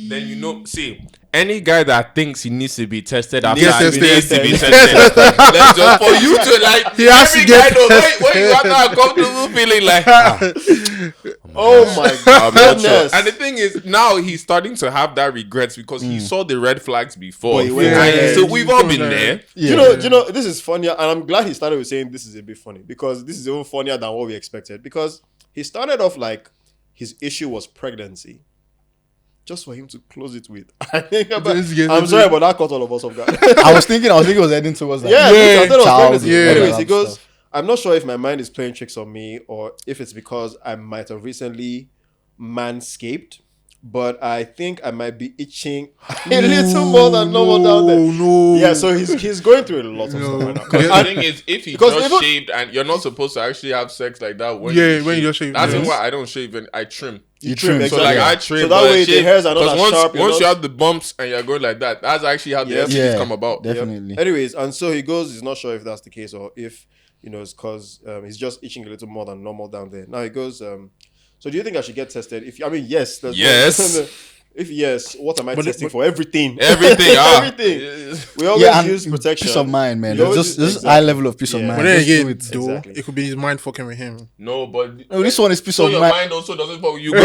Then see, any guy that thinks he needs to be tested after Yes, he needs to be yes. tested. Let's just for you to like He has every to get guy knows when you have that comfortable feeling like Oh my I'm not sure. goodness. And the thing is, now he's starting to have that regrets because he saw the red flags before. But he went And ahead. so we've all been there. Yeah. Do you know, this is funnier, and I'm glad he started with saying this is a bit funny because this is even funnier than what we expected. Because he started off like his issue was pregnancy, just for him to close it with. I'm sorry, but that caught all of us off guard. I was thinking it was heading towards that. I thought it was Child, pregnancy. yeah. Anyways, he Stuff. goes, I'm not sure if my mind is playing tricks on me or if it's because I might have recently manscaped, but I think I might be itching a little more than normal down there. No. Yeah, so he's going through a lot of stuff right now. Because the thing is, if he Because just even- shaved and you're not supposed to actually have sex like that when when you you shave. That's Yes. why I don't shave and I trim. You trim. exactly. So like I trim, So that but I way the shave, hairs are not 'cause as once, sharp. Once you have the bumps and you're going like that, that's actually how the Yep. STDs come about. Definitely. Anyways, and so he goes, he's not sure if that's the case or if, it's because he's just itching a little more than normal down there. Now he goes, so do you think I should get tested? Yes. Yes. If yes, what am I But- testing but- for? Everything. Everything, Everything. We always and use protection. peace of mind, man. You always Just use- this high level of peace of Yeah. mind. But then Just do again, it. though, Exactly. it could be his mind fucking with him. No, but No, this one is peace so of your mind. mind also doesn't fuck with you. No,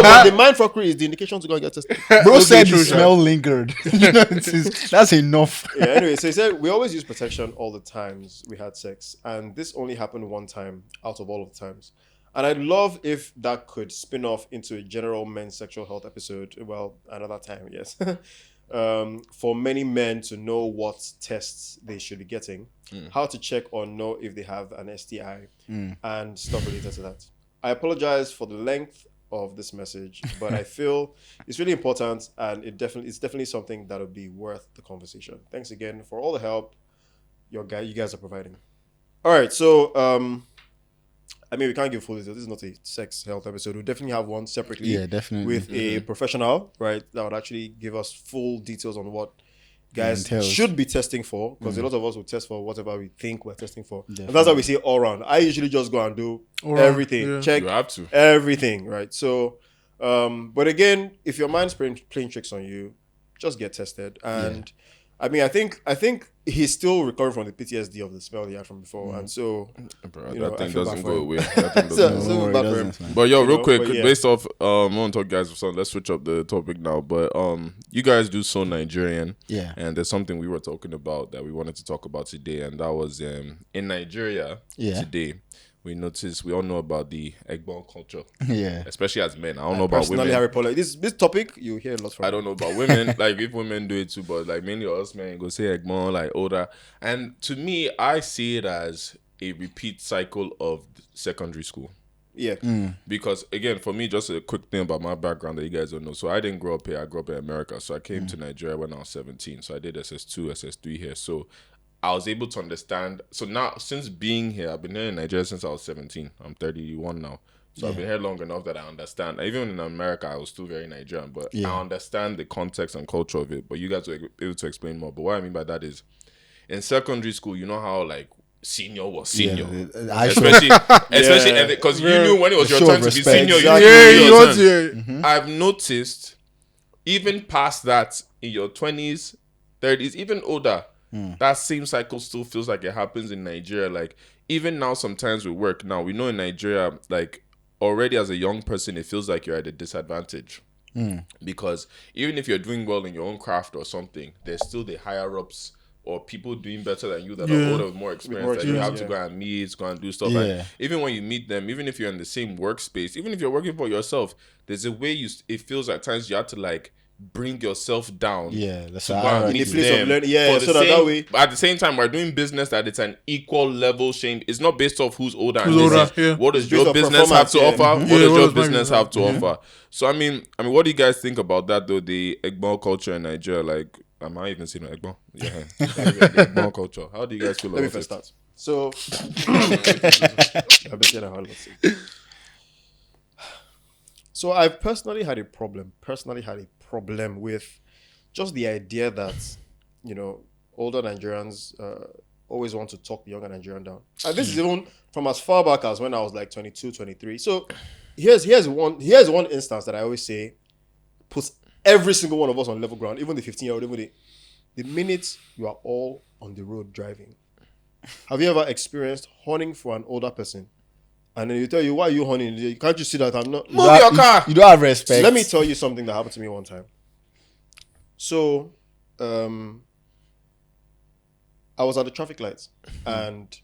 but the mind fuckery is the indication to go and get tested. Bro said true, the sure. smell lingered. That's enough. Yeah, anyway, so he said we always use protection all the times we had sex, and this only happened one time out of all of the times. And I'd love if that could spin off into a general men's sexual health episode. Well, another time, yes. For many men to know what tests they should be getting, how to check or know if they have an STI, and stuff related to that. I apologize for the length of this message, but I feel it's really important, and it's definitely something that would be worth the conversation. Thanks again for all the help you guys are providing. All right, so we can't give full details. This is not a sex health episode. We'll definitely have one separately. Yeah, definitely. With a professional, right? That would actually give us full details on what guys entails. should be testing for. Because a lot of us will test for whatever we think we're testing for. And that's how we say all round. I usually just go and do everything. yeah. Check you have to. everything, right? So, but again, if your mind's playing tricks on you, just get tested. And I think he's still recovering from the PTSD of the smell he had from before, and so Bro, you know, that I thing feel doesn't bad go for away. him. That thing So- doesn't so go away. No, bad it for him. doesn't, man. But yo, You real know, quick, but yeah. based off, I want to talk guys for something. Let's switch up the topic now. But you guys do so Nigerian, Yeah. and there's something we were talking about that we wanted to talk about today, and that was in Nigeria today. We all know about the Egbon culture, Yeah. especially as men. I don't know about personally women. have a problem. This topic you hear a lot from. I don't know about women. Like if women do it too, but like mainly us men go say Egbon, like older. And to me, I see it as a repeat cycle of secondary school. Yeah. Because again, for me, just a quick thing about my background that you guys don't know. So I didn't grow up here. I grew up in America. So I came to Nigeria when I was 17. So I did SS2, SS3 here. So I was able to understand. So now, since being here, I've been here in Nigeria since I was 17. I'm 31 now. So I've been here long enough that I understand. Even in America, I was still very Nigerian, but I understand the context and culture of it. But you guys were able to explain more. But what I mean by that is, in secondary school, you know how like senior was senior, especially because you knew when it was your show turn of to be respect. senior. Exactly. You knew it was you your want turn. to. I've noticed, even past that, in your 20s, 30s, even older, that same cycle still feels like it happens in Nigeria. Like even now, sometimes we work. Now we know in Nigeria, like already as a young person, it feels like you're at a disadvantage. Because even if you're doing well in your own craft or something, there's still the higher ups or people doing better than you that are older with more experience that you have to go and meet, go and do stuff. Yeah. And even when you meet them, even if you're in the same workspace, even if you're working for yourself, there's a way it feels at times you have to like bring yourself down. Yeah, that's to a go and hierarchy. meet The place of them learning, yeah, for the so that same- way- But at the same time, we're doing business that it's an equal level shame. It's not based off who's older. Who's and older, this is yeah. what does It's your based off business have to performance, offer? Yeah, What does what your does my business business have to offer? So I mean, what do you guys think about that though? The Egbon culture in Nigeria, like, am I even saying Egbon? Yeah, the Egbon culture. How do you guys feel Let me about first it? start. So, I've been saying a whole lot. So I've personally had a problem with just the idea that, older Nigerians always want to talk the younger Nigerian down. And this is even from as far back as when I was like 22, 23. So here's one instance that I always say puts every single one of us on level ground, even the 15-year-old, even the minute you are all on the road driving. Have you ever experienced horning for an older person And then you tell you, why are you honey? Can't you see that I'm not? Move your car. You don't have respect. Let me tell you something that happened to me one time. So, I was at the traffic lights, and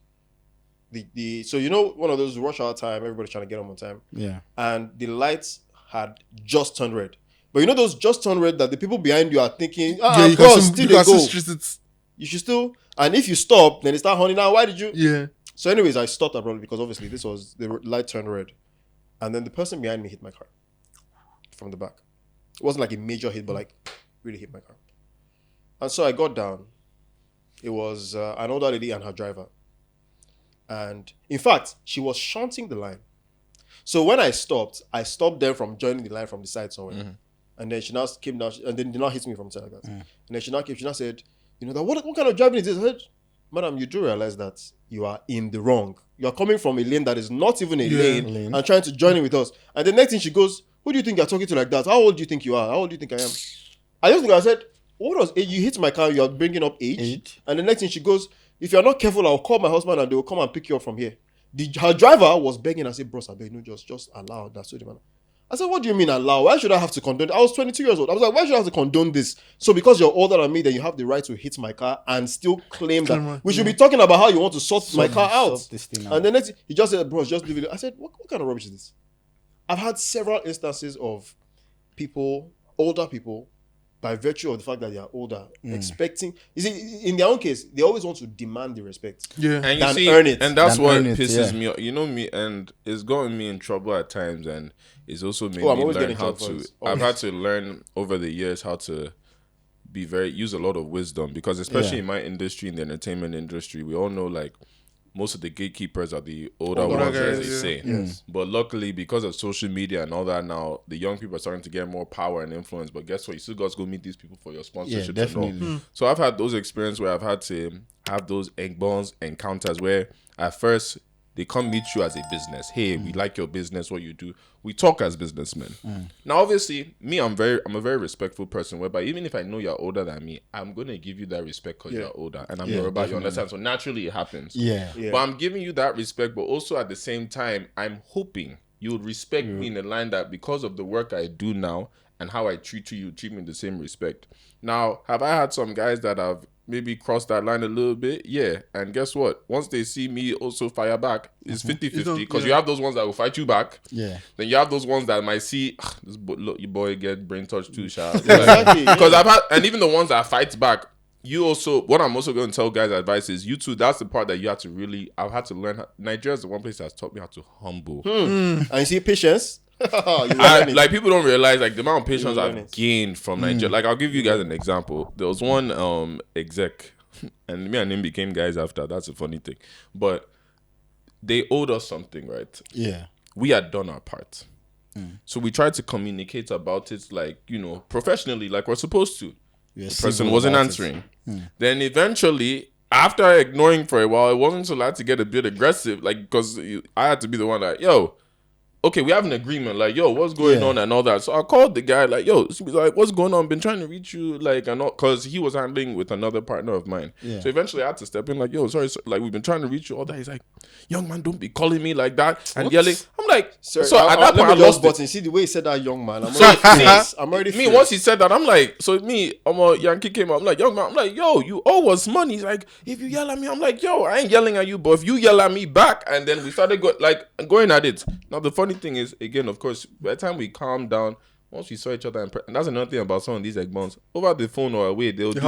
so you know, one of those rush hour time, everybody's trying to get home on time. Yeah. And the lights had just turned red. But you know those just turned red that the people behind you are thinking, you course, can still see, they go. it's You should still, and if you stop, then they start honey. Now, why did you? yeah. So, anyways, I stopped abruptly because obviously this was the light turned red, and then the person behind me hit my car from the back. It wasn't like a major hit, but like really hit my car. And so I got down. It was an older lady and her driver, and in fact, she was shunting the line. So when I stopped them from joining the line from the side somewhere, and then she now came down and then did not hit me from the side like that. And then she now said, you know, that what kind of driving is this? I said, madam, you do realize that you are in the wrong. You are coming from a lane that is not even a lane and trying to join in with us. And the next thing she goes, who do you think you're talking to like that? How old do you think you are? How old do you think I am? I said, what was age? You hit my car, you are bringing up age. And the next thing she goes, if you're not careful, I'll call my husband and they will come and pick you up from here. Her driver was begging. I said, bros, I beg, no, just allow that. So I said, what do you mean allow? Why should I have to condone? I was 22 years old. I was like, why should I have to condone this? So because you're older than me, then you have the right to hit my car and still claim that we should be talking about how you want to sort my car out. And then he just said, bros, just leave it. I said, what kind of rubbish is this? I've had several instances of people, older people, by virtue of the fact that they are older, expecting. You see, in their own case, they always want to demand the respect. Yeah, and you see, earn it. and that's Than what earn it, pisses me off. You know me, and it's gotten me in trouble at times, and it's also made I'm me always learn getting how trouble to. for it. I've had to learn over the years how to use a lot of wisdom, because especially in my industry, in the entertainment industry, we all know like most of the gatekeepers are the older ones, guys, as they say. Yes. But luckily, because of social media and all that now, the young people are starting to get more power and influence. But guess what? You still got to go meet these people for your sponsorships. Yeah, definitely. And all. So I've had those experiences where I've had to have those Egbon encounters where at first they come meet you as a business. Hey, we like your business, what you do. We talk as businessmen. Now, obviously, me, I'm a very respectful person, whereby even if I know you're older than me, I'm going to give you that respect because you're older. And I'm Yoruba, you understand? So naturally, it happens. Yeah. But I'm giving you that respect, but also at the same time, I'm hoping you would respect me in the line that because of the work I do now and how I treat you treat me with the same respect. Now, have I had some guys that have maybe crossed that line a little bit? Yeah. And guess what? Once they see me also fire back, it's 50-50, because you have those ones that will fight you back. Yeah. Then you have those ones that might see, look, your boy get brain touch too, Sha. Exactly. Because I've had, and even the ones that fight back, you also, what I'm also going to tell guys advice is, you too, that's the part that you have to really, I've had to learn. Nigeria is the one place that's taught me how to humble. And you see patience. Like people don't realize like the amount of patience learn I've it. gained from Nigeria. Like I'll give you guys an example. There was one exec, and me and him became guys after. That's a funny thing. But they owed us something, right? Yeah. We had done our part. So we tried to communicate about it, like, you know, professionally, like we're supposed to. Yeah, The person wasn't answering. Then eventually, after ignoring for a while, it wasn't so allowed to get a bit aggressive, like, because I had to be the one that, yo, okay, we have an agreement, like, yo, what's going on and all that. So I called the guy, like, yo, like, what's going on? Been trying to reach you, like, and all, because he was handling with another partner of mine. Yeah. So eventually I had to step in, like, yo, sorry, like, we've been trying to reach you all that. He's like, young man, don't be calling me like that and yelling. I'm like, Sir, so at that point I lost it. See the way he said that, young man. I'm already. Me, once he said that, I'm like, so me, I'm a Yankee came up. I'm like, young man, I'm like, yo, you owe us money. He's like, if you yell at me, I'm like, yo, I ain't yelling at you, but if you yell at me back, and then we started going at it. Now the funny thing is, again, of course, by the time we calmed down, once we saw each other, and that's another thing about some of these Egbons, over the phone or away, they'll do.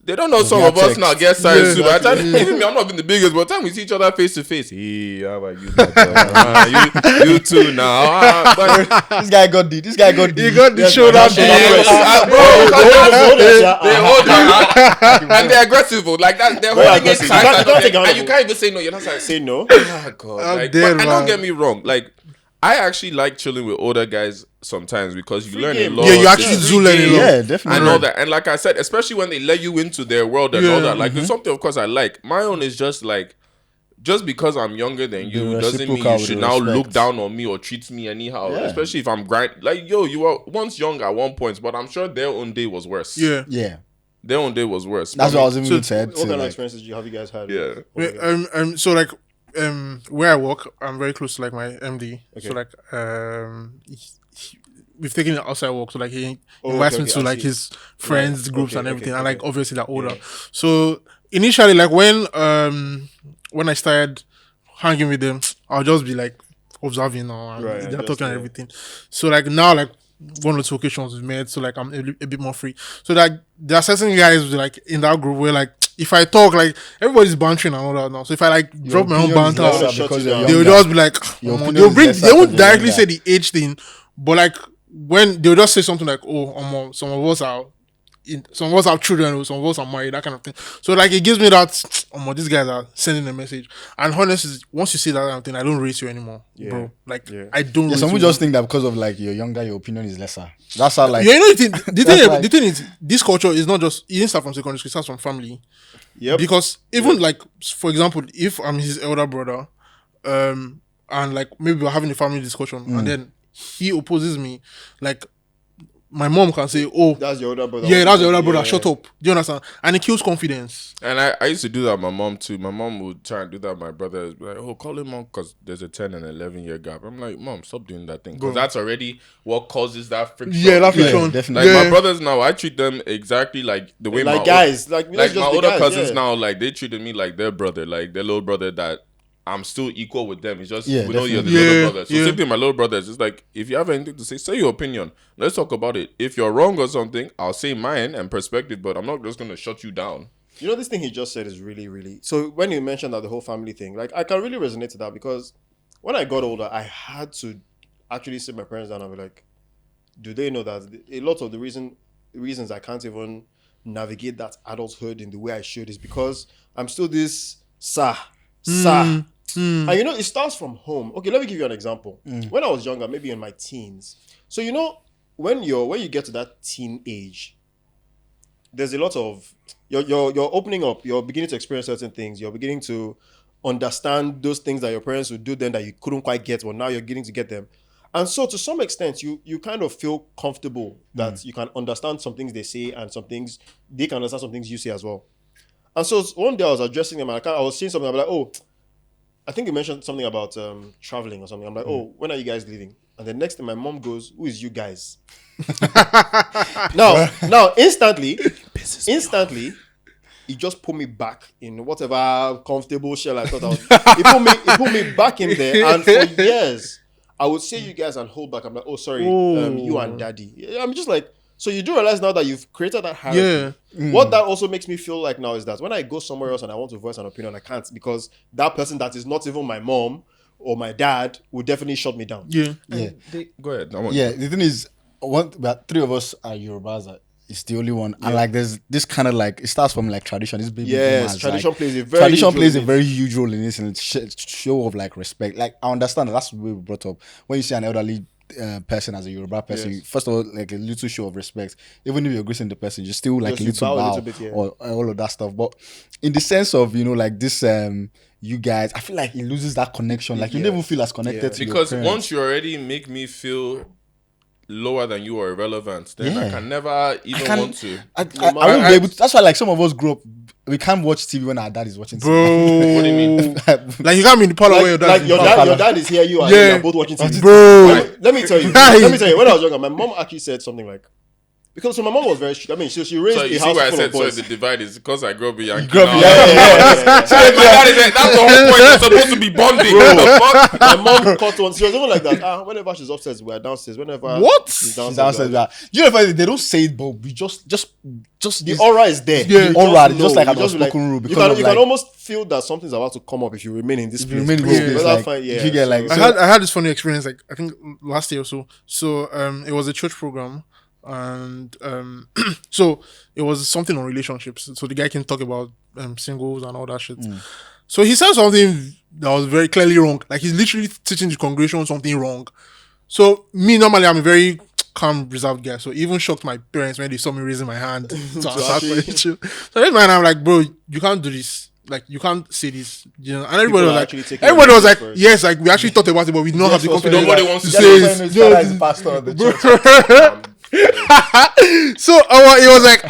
They don't know some of us now get size too. By the time, even me, I'm not been the biggest, but by the time we see each other face to face, hey, how about you? You too now. But This guy got the. He got the shoulder they hold you and they're aggressive, like that. They're holding it tight, and you can't even say no. You're not like say no. Oh God, like, dead, and don't get me wrong, like, I actually like chilling with older guys sometimes because you learn a lot. Yeah, you actually do learn a lot. Yeah, definitely. And all that. And like I said, especially when they let you into their world and all that. Like, there's something, of course, I like. My own is just like, just because I'm younger than you doesn't mean you should now look down on me or treat me anyhow. Yeah. Especially if I'm grind. Like, yo, you were once young at one point, but I'm sure their own day was worse. Yeah. Yeah. Their own day was worse. That's what I was even So, said. what kind of experiences have you guys had? Yeah. So like, where I work, I'm very close to like my MD. Okay. So like we've taken it outside work. So like he invites me to like his friends groups and everything. And like obviously they're older. So initially, like when I started hanging with them, I'll just be like observing now and they're talking and everything. So like now, like one or two occasions we've met, so like I'm a bit more free. So like there are certain guys like in that group where like if I talk, like everybody's bantering and all that now. So if I like drop my own banter, they will just be like, they won't directly say the age thing, but like when they'll just say something like, oh, some of us have children, or some of us are married, that kind of thing. So like it gives me that these guys are sending a message. And honestly, once you see that kind of thing, I don't rate you anymore, bro. Like I don't. Yeah, some people just think that because of like you're younger, your opinion is lesser. That's how like. You know the thing is, this culture is not just, it didn't start from secondary school, it starts from family. Yep. Because even like, for example, if I'm his elder brother, and like maybe we're having a family discussion, and then he opposes me, like my mom can say, "Oh, that's your older brother." Yeah, that's your older brother. Shut up. Do you understand? And it kills confidence. And I used to do that with my mom too. My mom would try and do that with my brothers. Like, oh, call him mom because there's a 10 and 11-year gap. I'm like, Mom, stop doing that thing. Because that's already what causes that friction. Yeah, that friction. Definitely. Like my brothers now, I treat them exactly like the way like my guys, like my older cousins now, like they treated me like their brother, like their little brother that I'm still equal with them. It's just we know you're the little brother. So same thing with my little brothers. It's like if you have anything to say your opinion. Let's talk about it. If you're wrong or something, I'll say mine and perspective, but I'm not just gonna shut you down. You know, this thing he just said is really, really. So when you mentioned that the whole family thing, like I can really resonate to that because when I got older, I had to actually sit my parents down and be like, do they know that a lot of the reasons I can't even navigate that adulthood in the way I should is because I'm still this sir. And you know, it starts from home. Okay, let me give you an example. When I was younger, maybe in my teens. So you know, when you get to that teen age, there's a lot of you're opening up, you're beginning to experience certain things, you're beginning to understand those things that your parents would do then that you couldn't quite get, but now you're getting to get them. And so to some extent, you kind of feel comfortable that you can understand some things they say and some things they can understand some things you say as well. And so one day I was addressing them and I was saying something, I'm like, oh, I think you mentioned something about traveling or something. I'm like, oh, when are you guys leaving? And the next thing my mom goes, who is you guys? now, instantly, he just put me back in whatever comfortable shell I thought I was. He put me back in there, and for years, I would say you guys and hold back. I'm like, oh, sorry, you and daddy. I'm just like, so you do realize now that you've created that hierarchy. Yeah. What that also makes me feel like now is that when I go somewhere else and I want to voice an opinion, I can't because that person that is not even my mom or my dad will definitely shut me down. Yeah. Go ahead. The thing is, about three of us are Yorubas. It's the only one, and like there's this kind of like it starts from like tradition. This baby boomers, tradition like, plays a very huge role in this, and it's show of like respect. Like I understand that's the way we brought up. When you see an elderly person as a Yoruba person, first of all, like a little show of respect. Even if you're greeting the person, just still like a little bow bit, or all of that stuff. But in the sense of like this, you guys, I feel like it loses that connection. Like you never feel as connected to because your parents. Once you already make me feel lower than you or irrelevant, then I can never want to. I won't be able to. That's why like some of us grew up. We can't watch TV when our dad is watching TV. Bro, what do you mean? Like you can't be in the parlor where your dad is. Your dad is here, you are both watching TV. Bro, let me tell you. When I was younger, my mom actually said something like, because my mom was very strict. I mean, she raised a house full of boys. So the divide is because I grew up in Yankee. Yeah. My dad is that's the whole point. You're supposed to be bonding. My mom caught one. She was even like that. Whenever she's upstairs, we're downstairs. Whenever she's downstairs. You know, they don't say it, but we just the aura is there. Yeah, the aura, just like an unspoken rule. You can almost feel that something's about to come up if you remain in this place. You get like. I had this funny experience. Like I think last year or so. So it was a church program. And so it was something on relationships. So the guy can talk about singles and all that shit. So he said something that was very clearly wrong. Like he's literally teaching the congregation something wrong. So me, normally I'm a very calm, reserved guy. So it even shocked my parents when they saw me raising my hand to ask for it. So this man, I'm like, bro, you can't do this. Like you can't say this, And everybody was like, yes, like we actually thought about it, but we don't have the confidence. Nobody wants to say it. Pastor of the church. So it was like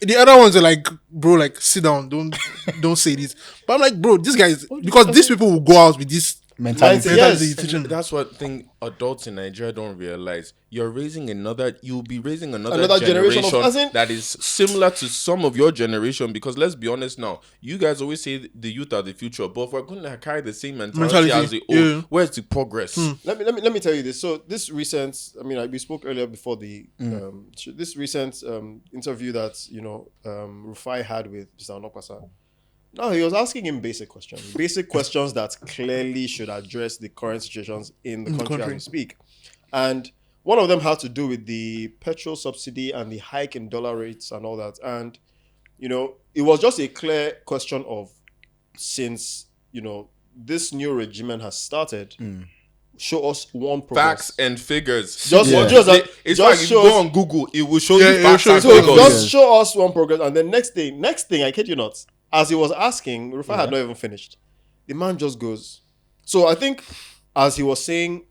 the other ones are like, bro, like sit down, don't say this. But I'm like, bro, these guys, because these people will go out with this mentality. Yes. teaching. That's what thing adults in Nigeria don't realize. You'll be raising Another generation generation of- as in- that is similar to some of your generation. Because let's be honest now, you guys always say the youth are the future, but if we're going to carry the same mentality as the old, yeah. where's the progress? Let me tell you this. So this recent, we spoke earlier before the this recent interview that Rufai had with Mr. Onopasa. No, he was asking him basic questions that clearly should address the current situations in the country as we speak. And one of them had to do with the petrol subsidy and the hike in dollar rates and all that. And, it was just a clear question of, since, this new regime has started, show us one progress. Facts and figures. It's like if you go on Google, it will show you facts and So figures. just show us one progress. And then next thing, I kid you not, as he was asking, Rufai had not even finished. The man just goes. So I think, as he was saying,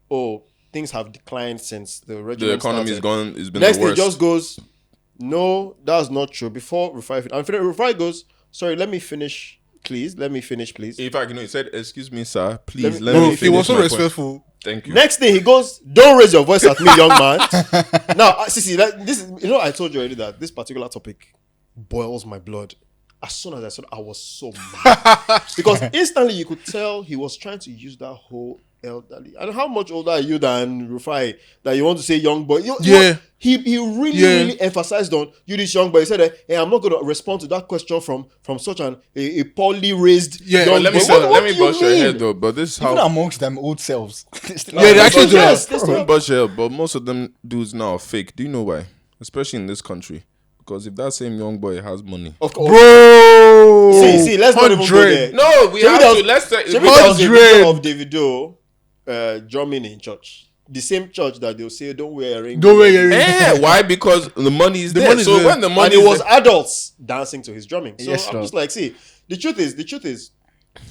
things have declined since the regime The economy is gone. It's been Next the worst. thing just goes, no, that's not true. Before Rufai, and Rufai goes, sorry, let me finish, please. In fact, he said, "Excuse me, sir. Please Let let me me He finish was so my point." respectful. Thank you. Next thing he goes, don't raise your voice at me, young man. Now, see, this is, I told you already that this particular topic boils my blood. As soon as I saw it, I was so mad. Because instantly you could tell he was trying to use that whole elderly. And how much older are you than Rufai that you want to say young boy? He really emphasized on you, this young boy. He said, hey, I'm not going to respond to that question from such a poorly raised young But let me boy. let me bust your head though. But this is Even how amongst them old selves. They actually do Yes, that. Don't bust your head. But most of them dudes now are fake. Do you know why? Especially in this country. Because if that same young boy has money, Of course. Bro, See, let's not even go there. no, we Maybe have there to. was- Let's say Maybe there was a 100. video of Davido drumming in church. The same church that they'll say, don't wear a ring. Don't wear your ring. why? Because the money is there. money is So there. when the And money it is was there, adults dancing to his drumming. So Yes, I'm sir. just like, see, the truth is,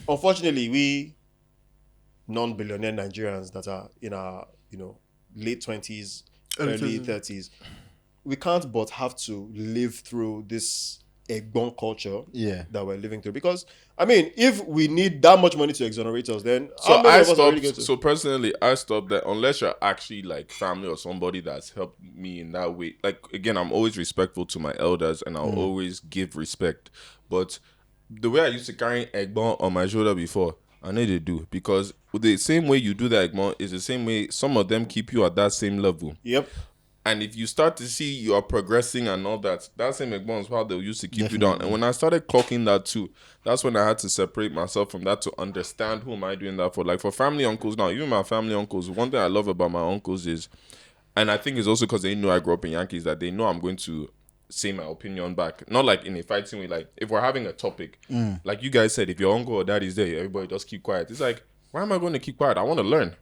unfortunately, we non-billionaire Nigerians that are in our, late 20s, early 30s, we can't but have to live through this Egbon culture that we're living through. Because, if we need that much money to exonerate us, then so how many I of us are really stopped. going to? So personally, I stopped that unless you're actually like family or somebody that's helped me in that way. Like again, I'm always respectful to my elders and I'll always give respect. But the way I used to carry Egbon on my shoulder before, I know they do, because the same way you do that Egbon is the same way some of them keep you at that same level. Yep. And if you start to see you are progressing and all that same Egbon is how they used to keep you down. And when I started clocking that too, that's when I had to separate myself from that to understand who am I doing that for. Like for family uncles now, even my family uncles, one thing I love about my uncles is, and I think it's also because they know I grew up in Yankees, that they know I'm going to say my opinion back. Not like in a fighting way. Like if we're having a topic, like you guys said, if your uncle or dad is there, everybody just keep quiet. It's like, why am I going to keep quiet? I want to learn.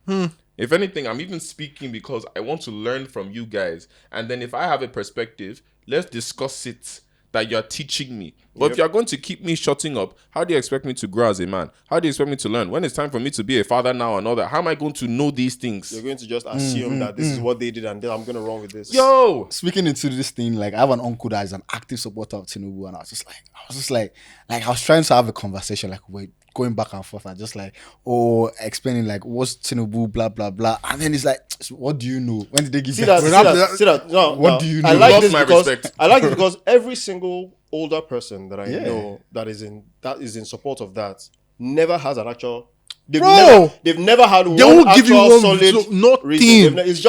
If anything, I'm even speaking because I want to learn from you guys. And then if I have a perspective, let's discuss it that you're teaching me. But if you're going to keep me shutting up, how do you expect me to grow as a man? How do you expect me to learn? When it's time for me to be a father now and all that, how am I going to know these things? You're going to just assume that this is what they did and then I'm going to run with this. Yo! Speaking into this thing, like I have an uncle that is an active supporter of Tinubu, and I was trying to have a conversation, like wait, going back and forth, and just like, explaining like what's Tinubu, blah blah blah, and then it's like, so what do you know? When did they give See you that? No, What do you know? I like Lost this my because respect. I like it because every single older person that I know that is in support of that never has an actual. They've never had one won't give you actual one solid nothing. reason. It's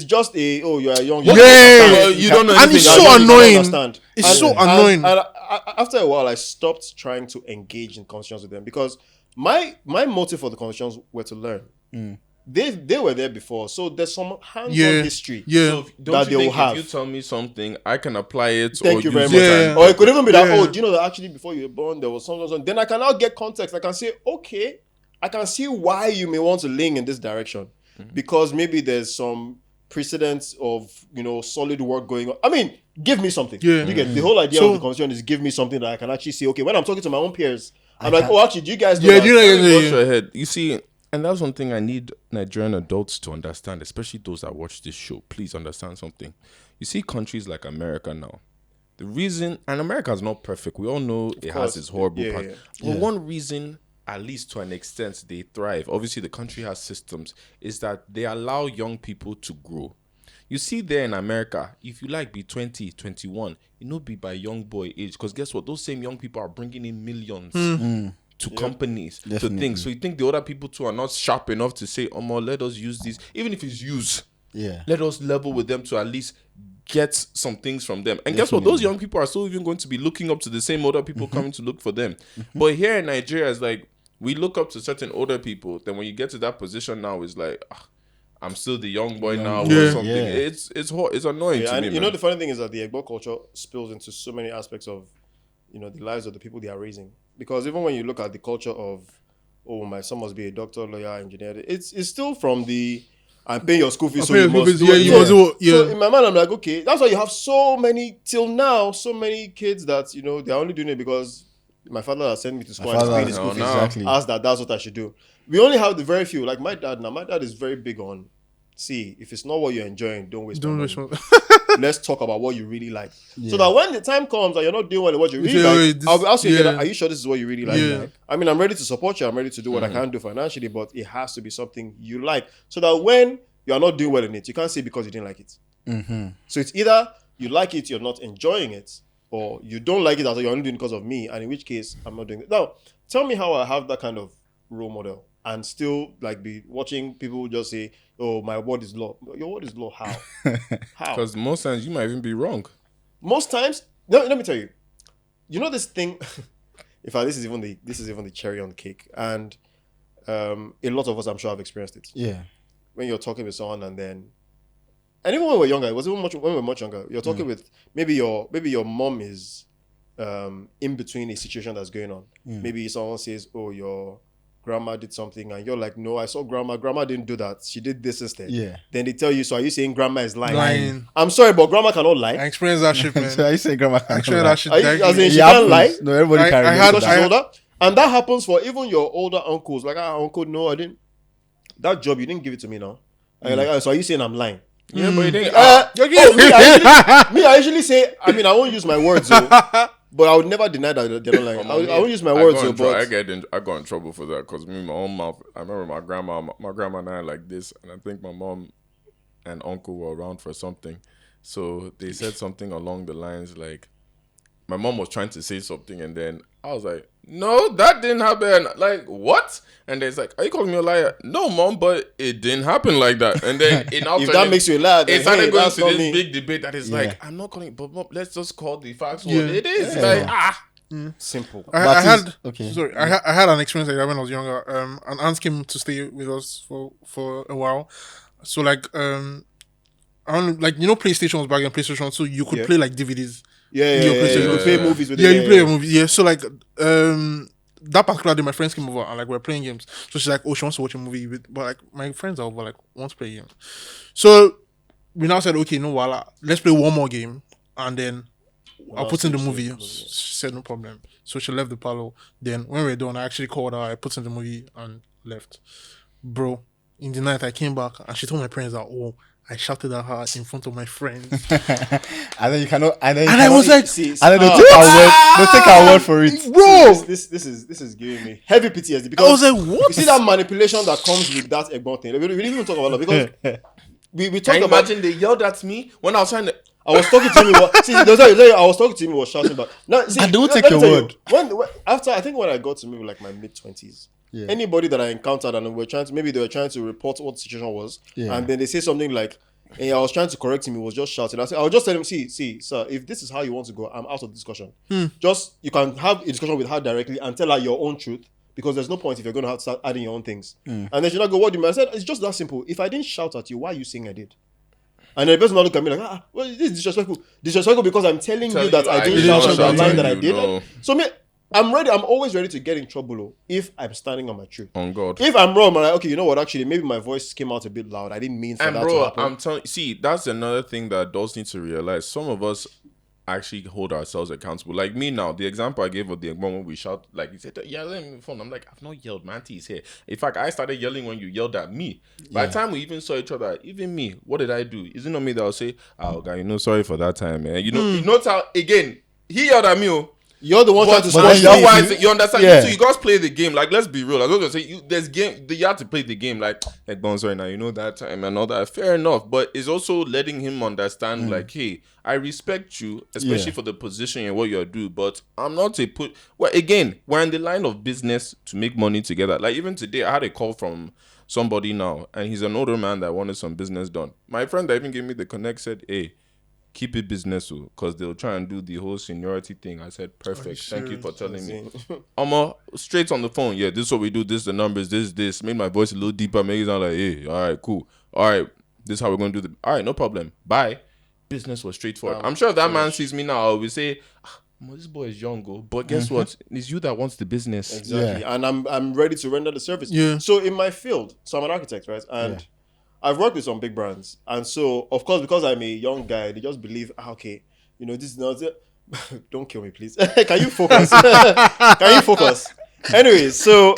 just a you're a young. Well, you don't know And it's anything. so You don't annoying. understand. It's so annoying. And after a while, I stopped trying to engage in conversations with them because my motive for the conversations were to learn. They were there before, so there's some hands-on history. Yeah. So don't that you they think will have. if you tell me something, I can apply it Thank or you use very it much. Yeah. Or it could even be that, Yeah. do you know that actually before you were born, there was something. Then I can now get context. I can say, okay, I can see why you may want to lean in this direction. Because maybe there's some precedence of, solid work going on. I mean, give me something. Yeah. You get the whole idea So- of the conversation is give me something that I can actually see. Okay, when I'm talking to my own peers, I'm like, actually, do you guys know Yeah, that? do you know? Bust your head. You see, And that's one thing I need Nigerian adults to understand, especially those that watch this show. Please understand something. You see countries like America now. The reason, and America is not perfect. We all know it has its horrible parts. But one reason, at least to an extent, they thrive, obviously the country has systems, is that they allow young people to grow. You see there in America, if you like be 20, 21, it not be by young boy age. Because guess what? Those same young people are bringing in millions. To companies, to things. So you think the other people too are not sharp enough to say, let us use this, even if it's used. Yeah. Let us level with them to at least get some things from them. And guess what? Those young people are still even going to be looking up to the same older people coming to look for them. But here in Nigeria, it's like we look up to certain older people. Then when you get to that position now, it's like, I'm still the young boy now or something. Yeah. It's annoying to me. You know, the funny thing is that the Egbon culture spills into so many aspects of, the lives of the people they are raising. Because even when you look at the culture of, my son must be a doctor, lawyer, engineer, it's still from the, I'm paying your school fees, so you must do it. So in my mind, I'm like, okay, that's why you have so many kids that, they're only doing it because my father has sent me to school and paying the school fees. Exactly. Asked that's what I should do. We only have the very few, like my dad now. My dad is very big on, if it's not what you're enjoying, don't waste money. Let's talk about what you really like. Yeah. So that when the time comes and you're not doing what you really like, I'll ask you again, are you sure this is what you really like? Yeah. I mean, I'm ready to support you. I'm ready to do what I can do financially, but it has to be something you like. So that when you're not doing well in it, you can't say because you didn't like it. So it's either you like it, you're not enjoying it, or you don't like it at all, you're only doing it because of me, and in which case, I'm not doing it. Now, tell me how I have that kind of role model and still be watching people just say, my word is law. Your word is law. How? How? Because most times you might even be wrong. Most times, let me tell you. You know this thing. In fact, this is even the cherry on the cake, and a lot of us, I'm sure, have experienced it. Yeah. When you're talking with someone, and even when we're younger, it was even when we were much younger. You're talking with maybe your mom is in between a situation that's going on. Maybe someone says, your grandma did something, and you're like, no, I saw grandma didn't do that, she did this instead. Yeah. Then they tell you, so are you saying grandma is lying? I'm sorry, but grandma cannot lie. I experienced that shit, man. So are you saying grandma cannot lie? That shit, as in she can't lie? No, everybody can relate because she's older. And that happens for even your older uncles. Like, uncle, no, I didn't. That job, you didn't give it to me now. And you're like, so are you saying I'm lying? Yeah, but you didn't. I usually say, I won't use my words though. But I would never deny that they're not lying. I won't use my words. I got in trouble for that because me, my own mouth. I remember my grandma and I like this, and I think my mom and uncle were around for something. So they said something along the lines like, my mom was trying to say something, and then I was like, no, that didn't happen. Like, what? And then it's like, are you calling me a liar? No, mom, but it didn't happen like that. And then if that makes you a liar, it started going to this big debate that is like, I'm not calling it, but mom, let's just call the facts what it is. Simple. I had an experience like that when I was younger. An aunt came to stay with us for a while. So PlayStation was back in PlayStation, so you could play like DVDs. You could play movies with it. You play a movie. Yeah, so that particular day, my friends came over and we're playing games. So she's like, she wants to watch a movie but my friends are over, want to play games. So we now said, okay, no, let's play one more game and then I'll put in the movie. She said no problem. So she left the parlor. Then when we were done, I actually called her, I put in the movie and left. Bro, in the night I came back and she told my parents that, I shouted at her in front of my friends. And then you cannot. And I was like, and then they'll take our word for it, bro. This is giving me heavy PTSD because I was like, what? You see that manipulation that comes with that Egbon thing. We didn't even talk about that because we talked about. Imagine they yelled at me when I was trying to. I was talking to him. I was talking to him. He was shouting back. Now, see, I don't take your word. When I got to maybe like my mid-20s. Yeah. Anybody that I encountered and they were trying to report what the situation was, and then they say something like, and I was trying to correct him, he was just shouting. I was just telling him, see, sir, if this is how you want to go, I'm out of the discussion. Just, you can have a discussion with her directly and tell her your own truth, because there's no point if you're going to have to start adding your own things. And then she'll not go, what do you mean? I said, it's just that simple. If I didn't shout at you, why are you saying I did? And then the person will look at me like, well, this is disrespectful. Disrespectful because I'm telling you that I didn't shout at the line that I did. No. So I'm ready. I'm always ready to get in trouble if I'm standing on my truth. On God. If I'm wrong, I'm like, okay, you know what? Actually, maybe my voice came out a bit loud. I didn't mean for that to happen. I'm telling. See, that's another thing that adults need to realize. Some of us, actually hold ourselves accountable. Like me now, the example I gave of the Egbon when we shout, like he said, yeah, let me phone. I'm like, I've not yelled, my auntie is here. In fact, I started yelling when you yelled at me. By the time we even saw each other, even me, what did I do? Is it not me that will say, oh God, sorry for that time, man. You notice how, again, he yelled at me, You're the one trying to score. You understand? Yeah. So you guys play the game. Like, let's be real. I was going to say, there's game. You have to play the game. Like, sorry now, that time and all that. Fair enough. But it's also letting him understand, like, hey, I respect you, especially for the position and what you're doing. But I'm not a put. Well, again, we're in the line of business to make money together. Like, even today, I had a call from somebody now, and he's an older man that wanted some business done. My friend that even gave me the connect said, hey, keep it business, because they'll try and do the whole seniority thing. I said, perfect. Thank you for telling me. Straight on the phone. Yeah, this is what we do. This is the numbers. This. Made my voice a little deeper. Make it sound like, hey, all right, cool. All right, this is how we're going to do all right, no problem. Bye. Business was straightforward. I'm sure if that man sees me now, I will say, this boy is young, but guess what? It's you that wants the business. Exactly. Yeah. And I'm ready to render the service. Yeah. So in my field, so I'm an architect, right? And I've worked with some big brands, and so of course, because I'm a young guy, they just believe, okay, this is not. Don't kill me, please. Can you focus? Can you focus? Anyways, so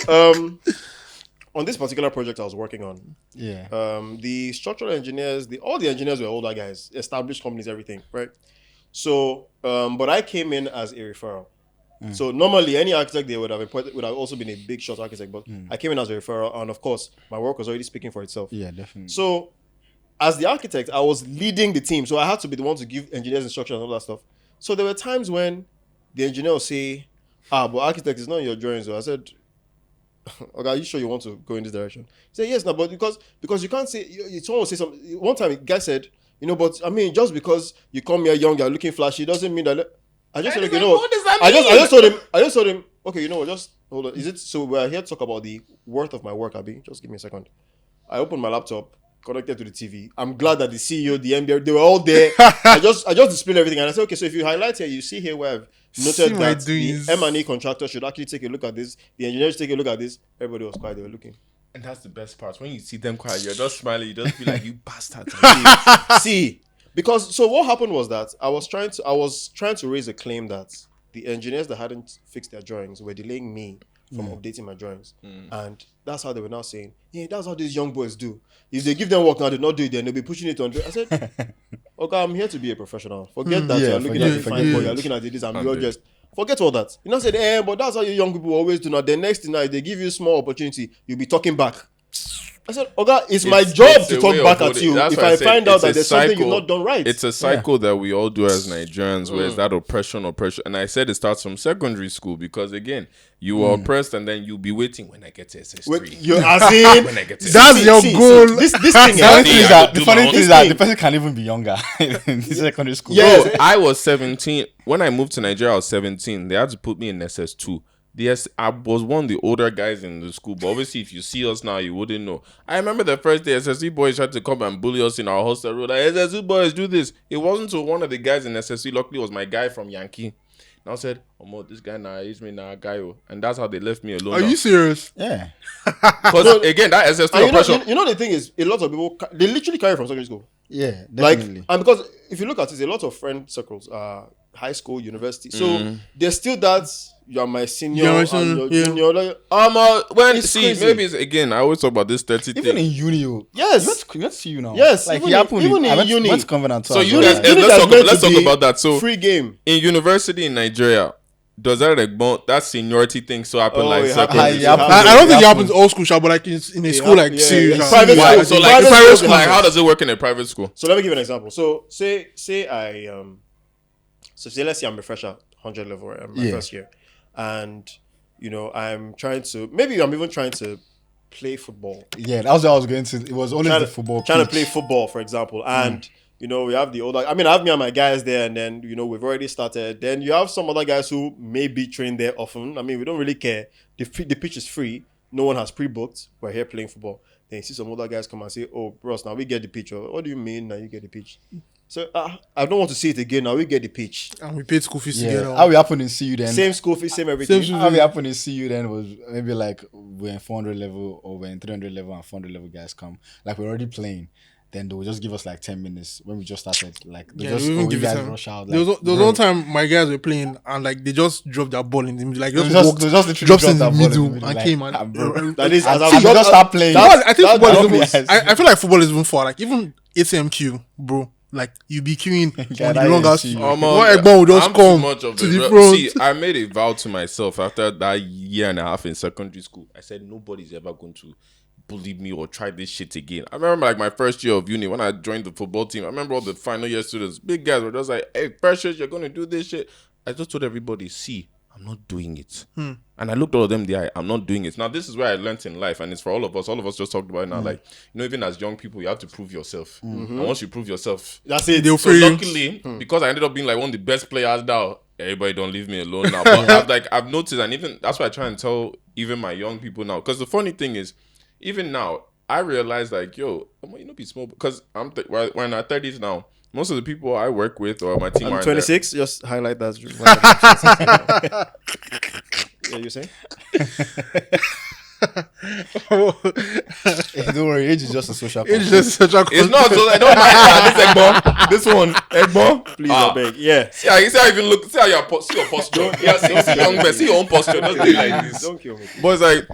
on this particular project I was working on, the structural engineers, all the engineers were older guys, established companies, everything, right? So, but I came in as a referral. So normally any architect they would have also been a big shot architect, but I came in as a referral, and of course my work was already speaking for itself. Yeah, definitely. So as the architect, I was leading the team, so I had to be the one to give engineers instructions and all that stuff. So there were times when the engineer would say, but architect is not in your drawings. So I said, okay, are you sure you want to go in this direction? He said, yes, no, but because you can't say, someone will say something. One time a guy said, but I mean, just because you come here young, you're looking flashy, doesn't mean that. I just said, okay, what does that mean? I just told him, okay, just hold on. Is it so? We're here to talk about the worth of my work, Abi. Just give me a second. I opened my laptop, connected to the TV. I'm glad that the CEO, the MD, they were all there. I just displayed everything, and I said, okay, so if you highlight here, you see here where I've noted that the M&E contractor should actually take a look at this. The engineers take a look at this. Everybody was quiet. They were looking. And that's the best part. When you see them quiet, you're just smiling. You just feel like, you bastard. See. Because so what happened was that I was trying to raise a claim that the engineers that hadn't fixed their drawings were delaying me from updating my drawings, and that's how they were now saying, that's how these young boys do. If they give them work now, they not do it, then they'll be pushing it on. I said, okay, I'm here to be a professional. Forget that you're looking at the fine boy, you're looking at this, I'm just forget all that. You know, said, but that's how you young people always do. Now the next thing, if they give you small opportunity, you'll be talking back. I said, it's my job to talk back at you if I find out that there's something you've not done right. It's a cycle that we all do as Nigerians, where it's that oppression. And I said it starts from secondary school, because again, you are oppressed, and then you'll be waiting when I get to SS3. You're asking, when I get to that's your goal. This thing, the funny thing is that the person can even be younger in secondary school. Yes, I was 17 when I moved to Nigeria. I was 17. They had to put me in SS2. Yes, I was one of the older guys in the school, but obviously if you see us now, you wouldn't know. I remember the first day SSC boys tried to come and bully us in our hostel room. Like, SSC boys, do this. It wasn't until one of the guys in SSC, luckily was my guy from Yankee. And I said, this guy now, he's me now, guy. And that's how they left me alone. Are you serious? Yeah. Because again, that SSC oppression. The thing is, a lot of people, they literally carry from secondary school. Yeah, definitely. And because if you look at it, a lot of friend circles are high school, university. So there's still that. You are my senior, junior. Maybe it's, again, I always talk about this 30 thing. Even in uni, yes, let's see you now. Yes, like even in uni. Let's Covenant. So you guys, let's talk about that. So free game in university in Nigeria. Does that seniority thing so happen I don't think it happens old school, but like in a school like private school. So like private school, like how does it work in a private school? So let me give you an example. So say let's say I'm a fresher, 100 level, my first year. And, I'm even trying to play football. Yeah, that's what I was going to. It was only the football. Trying to play football, for example. And, we have the older. I have me and my guys there, and then, we've already started. Then you have some other guys who may be trained there often. We don't really care. The pitch is free. No one has pre-booked. We're here playing football. Then you see some other guys come and say, oh, bros, now we get the pitch. What do you mean now you get the pitch? So I don't want to see it again. Now we get the pitch. And we paid school fees together. How we happen in CU then? Same school fees, same everything. How we happen in CU then was maybe like we're in 400 level or we're in 300 level and 400 level guys come. Like we're already playing. then they will just give us like 10 minutes when we just started. Like they Yeah, just they even you give you guys time. rush out. There Like, was one time my guys were playing and like they just dropped their ball in the middle, like they just just walked, literally dropped dropped in the that ball in the middle middle, and like, came and bro. That is, And as they I'm just start playing. Football, I think football is even, yes. I feel like football is even for like even ATMQ, bro. Like you be queuing Yeah, on the that longest. is- One Egbon will just I'm come too much of to the the front. See, I made a vow to myself after that year and a half in secondary school. I said nobody's ever going to bully me or try this shit again. I remember like my first year of uni when I joined the football team. I remember all the final year students, big guys were just like, "Hey, precious, you're going to do this shit." I just told everybody, "See, I'm not doing it." And I looked all of them in the eye. I'm not doing it. Now, this is where I learned in life, and it's for all of us. All of us just talked about it now. Like, you know, even as young people, you have to prove yourself. And once you prove yourself, That's it. They'll so free you. luckily, because I ended up being like one of the best players now, everybody don't leave me alone now. But I've noticed, and even that's why I try and tell even my young people now. Because the funny thing is, even now, I realize like, yo, you know, be small. Because we're in our 30s now. Most of the people I work with or my team I'm are 26. Just highlight that. Yeah, you saying? Don't worry, age is just a social. It's just such a It's not so I don't mind this Egbon. This one, Egbon. Please, I beg. Yeah. See how you even look. See how see your posture. Yeah, see young man. See your own posture. Don't do it like this. Don't kill me. But it's like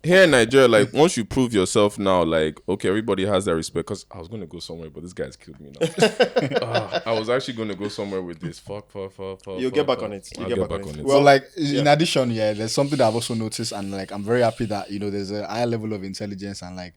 here in Nigeria, like once you prove yourself now, like okay, everybody has that respect. Because I was gonna go somewhere, but this guy's killed me now. I was actually gonna go somewhere with this. Fuck. You'll get back on it. I'll get back on it. Well, like in addition, there's something that I've also noticed, and like I'm very happy that there's a higher level of intelligence and like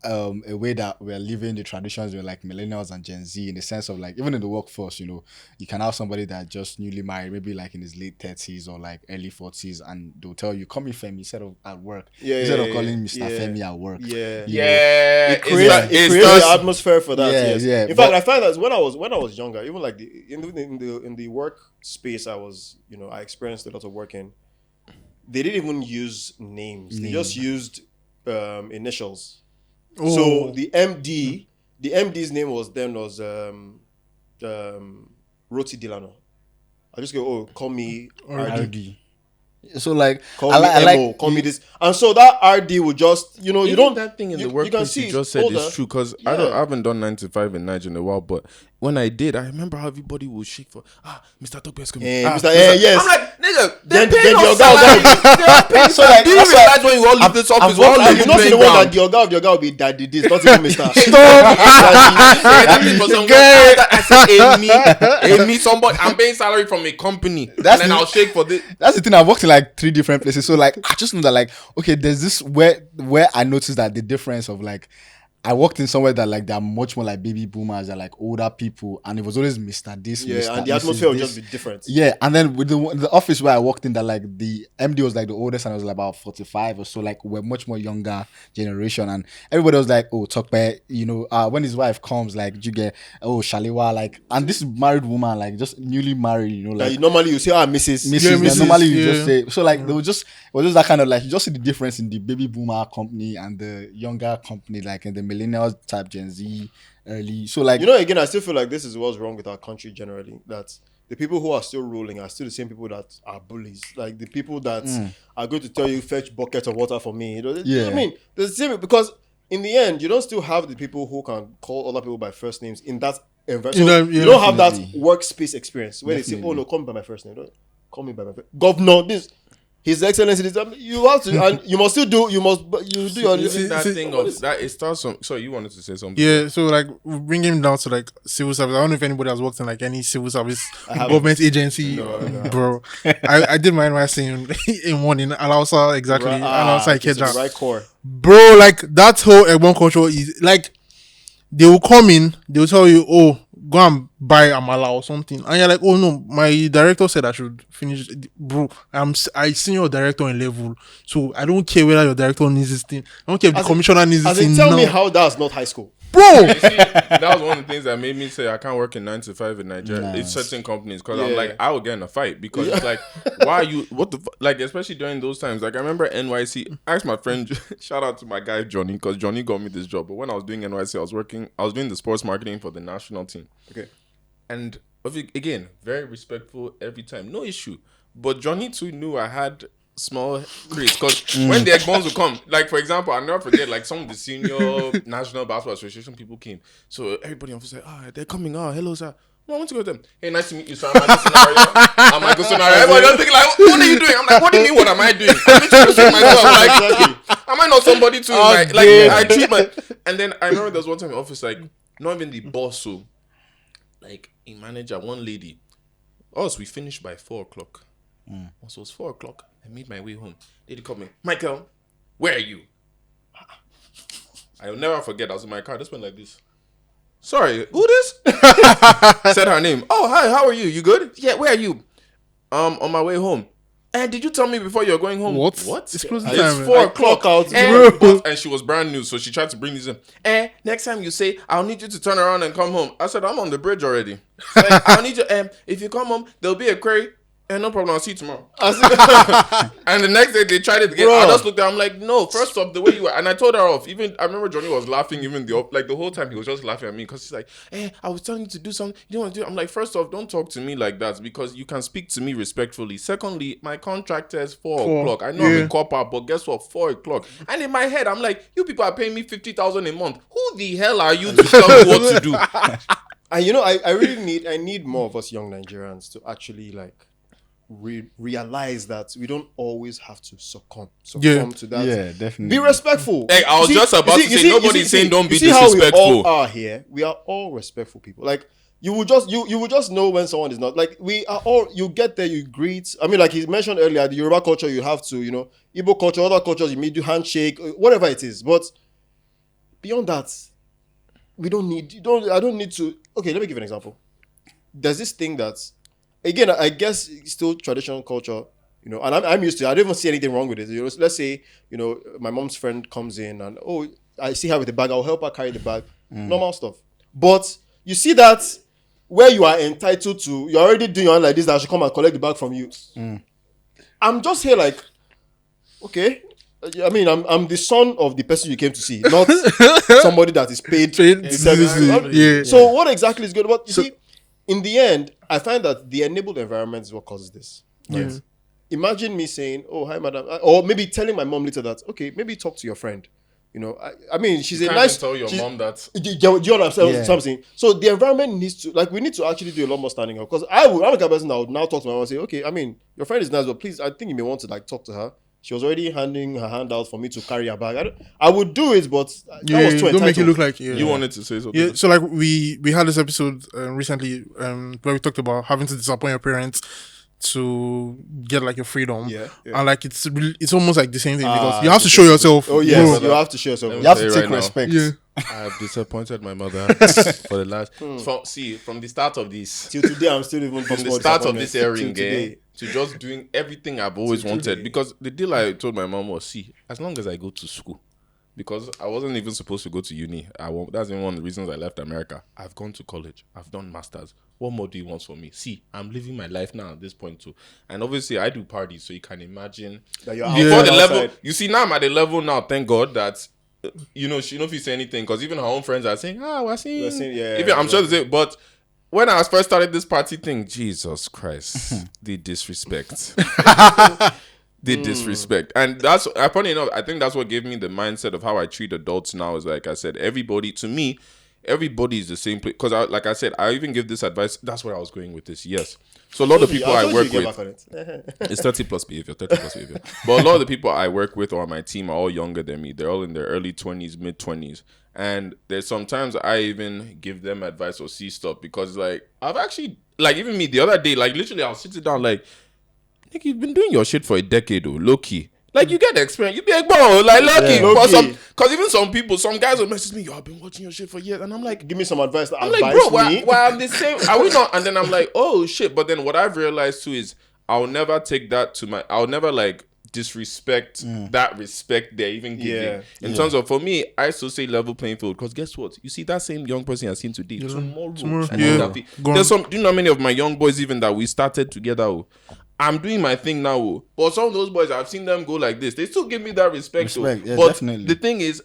a way that we're living the traditions with like millennials and Gen Z in the sense of like even in the workforce, you can have somebody that just newly married, maybe like in his late 30s or like early 40s, and they'll tell you, "Call me Femi," instead of at work. Instead of calling Mr. Femi at work. Yeah. Yeah, It creates the atmosphere for that. Yes. Yeah. In fact, I find that when I was younger, even like in the work space, I was I experienced a lot of work in. They didn't even use names. They just used initials. Oh. So the MD's name was Roti Delano. I just go, call me RD. So like Call me Mo, call me this, and so that RD would just you don't that thing in you, the workplace you can see you just said older. is true because Yeah. I haven't done 9 to 5 in Nigeria in a while, but when I did, I remember how everybody would shake for Mr. Tokyo coming. Yes. I'm like, nigga, Then they're paying the us Oga salary. They're paying So, like, do you that's why realize when you all leave this office, we're all you living not see the playing one that ground. the Oga will be daddy this, not even Mr. I said, Amy, somebody, I'm paying salary from a company, and then I'll shake for this. That's the thing. I've worked in like 3 different places, so like I just know that like okay, there's this where I noticed that the difference of like I worked in somewhere that like they're much more like baby boomers, they're like older people, and it was always Mr. This, Yeah, Mr. and the Mrs. atmosphere will this. just be different. Yeah, and then with the office where I worked in, that like the MD was like the oldest, and I was like about 45 or so. Like we're much more younger generation, and everybody was like, "Oh, Tokpe," when his wife comes, like you get, "Oh, Shaliwa," like, and this married woman, like just newly married, like normally you say, Mrs. Mrs. Yeah, then Mrs., normally you yeah. just say so like they were just it was just that kind of like you just see the difference in the baby boomer company and the younger company, like in the millennials type Gen Z early. So like again, I still feel like this is what's wrong with our country generally. That the people who are still ruling are still the same people that are bullies. Like the people that are going to tell you fetch bucket of water for me. Yeah. I mean, the same because in the end, you don't still have the people who can call other people by first names in that environment. You don't have that workspace experience where they say, "Oh no, call me by my first name. Don't call me by my governor." This. His Excellency, you have to, and you must still do. You do your. Isn't that thing of that? It starts from. Sorry, you wanted to say something? Yeah, so like bring him down to like civil service. I don't know if anybody has worked in like any civil service government agency, bro. I did my NYC in one in Alausa, exactly. Alausa Ikeja. Right core. Bro, like that whole Egbon culture is like they will come in, they will tell you, "Oh, go and buy amala or something," and you're like, "Oh no, my director said I should finish." Bro, I senior director in level, so I don't care whether your director needs this thing. I don't care if the commissioner needs this thing. Tell me how that's not high school, bro. You see, that was one of the things that made me say I can't work in 9 to 5 in Nigeria. It's certain companies because I'm like I would get in a fight because it's like why are you like especially during those times. Like I remember NYC. I asked my friend, shout out to my guy Johnny because Johnny got me this job. But when I was doing NYC, I was doing the sports marketing for the national team. Okay, and again very respectful every time, no issue. But Johnny too knew I had small craze because when the Egbons will come, like for example, I'll never forget, like some of the senior National Basketball Association people came, so everybody was like, they're coming, hello sir, I want to go to them. Hey, nice to meet you, sir. I'm Michael Sonario. Everybody just thinking like, what are you doing? I'm like, what do you mean? What am I doing? I'm introducing myself. Like, am I not somebody to like I treat my? And then I remember there was one time in the office, like, not even the boss, so like a manager, one lady. Us, we finished by 4:00. So it was 4:00. I made my way home. Lady called me, Michael, where are you? I'll never forget. I was in my car. Just went like this. Sorry, who this? Said her name. Oh, hi, how are you? You good? Yeah, where are you? On my way home. And did you tell me before you're going home? What? It's closing It's time. 4:00 out. and she was brand new, so she tried to bring this in. Next time you say, I'll need you to turn around and come home. I said, I'm on the bridge already. I'll need you. If you come home, there'll be a query. No problem, I'll see you tomorrow. And the next day they tried it again. I just looked at her, I'm like, no, first off, the way you were, and I told her off. Even I remember Johnny was laughing, even the whole time he was just laughing at me because he's like, I was telling you to do something, you don't want to do it. I'm like, first off, don't talk to me like that because you can speak to me respectfully. Secondly, my contract is 4:00. I know I'm in cop-out, but guess what? 4:00. And in my head, I'm like, you people are paying me 50,000 a month. Who the hell are you to tell me what to do? And you know, I really need more of us young Nigerians to actually like realize that we don't always have to succumb to that. Yeah, definitely. Be respectful. Hey, I was just about to say, nobody's saying don't be disrespectful. How we all are here. We are all respectful people. Like you will just know when someone is not. Like we are all. You get there, you greet. I mean, like he mentioned earlier, the Yoruba culture, you have to, Igbo culture, other cultures, you do handshake, whatever it is. But beyond that, I don't need to. Okay, let me give an example. There's this thing that's, again, I guess it's still traditional culture, and I'm used to it. I don't even see anything wrong with it. Let's say, my mom's friend comes in and, I see her with the bag. I'll help her carry the bag. Normal stuff. But you see that where you are entitled to, you're already doing your own like this, that I should come and collect the bag from you. I'm just here like, okay. I mean, I'm the son of the person you came to see, not somebody that is paid. Yeah. So what exactly is good? But you see, in the end, I find that the enabled environment is what causes this. Right? Yeah. Imagine me saying, "Oh, hi, madam," or maybe telling my mom later that, "Okay, maybe talk to your friend." I mean, she's you a nice. Tell your mom that. Do you understand something? So the environment needs to, like, we need to actually do a lot more standing up. Because I'm a kind of person that would now talk to my mom and say, "Okay, I mean, your friend is nice, but please, I think you may want to like talk to her." She was already handing her hand out for me to carry her bag. I would do it, but that was too entitled. Don't make it look like you wanted to say something. Yeah, so like we had this episode recently where we talked about having to disappoint your parents to get like your freedom. Yeah. And like it's almost like the same thing because you have to show yourself. Oh yes, you have to show yourself. You have to take respect. Yeah. I have disappointed my mother for the last. From the start of this till today, I'm still even from the start of this airing to just doing everything I've always wanted. Because the deal I told my mom was, as long as I go to school, because I wasn't even supposed to go to uni. That's even one of the reasons I left America. I've gone to college. I've done masters. What more do you want from me? I'm living my life now at this point too. And obviously I do parties, so you can imagine that you're before the level. You see, now I'm at the level now, thank God, that she don't feel say anything, because even her own friends are saying, we're seeing I'm sure they say, but when I first started this party thing, Jesus Christ, the disrespect. The disrespect. And that's, funny enough, I think that's what gave me the mindset of how I treat adults now. Is like I said, everybody is the same place. Because like I said, I even give this advice. That's where I was going with this. Yes. So a lot of the people I work with, it's 30 plus behavior. But a lot of the people I work with or on my team are all younger than me. They're all in their early 20s, mid 20s. And there's sometimes I even give them advice or see stuff, because like I've actually, like even me the other day, like literally I'll sit down like, Nick, you've been doing your shit for a decade, low key. Like you get the experience, you be like, bro, like lucky. Because even some guys will message me, yo, I've been watching your shit for years, and I'm like, give me some advice. I'm like, bro, why I'm the same? Are we not? And then I'm like, oh shit. But then what I've realized too is I'll never take that to I'll never like disrespect that respect they're even giving. In terms of, for me, I still say level playing field, because guess what? You see that same young person I've seen today, tomorrow. There's some, do you know how many of my young boys even that we started together? I'm doing my thing now, but some of those boys, I've seen them go like this. They still give me that respect. Yeah, but definitely. the thing is,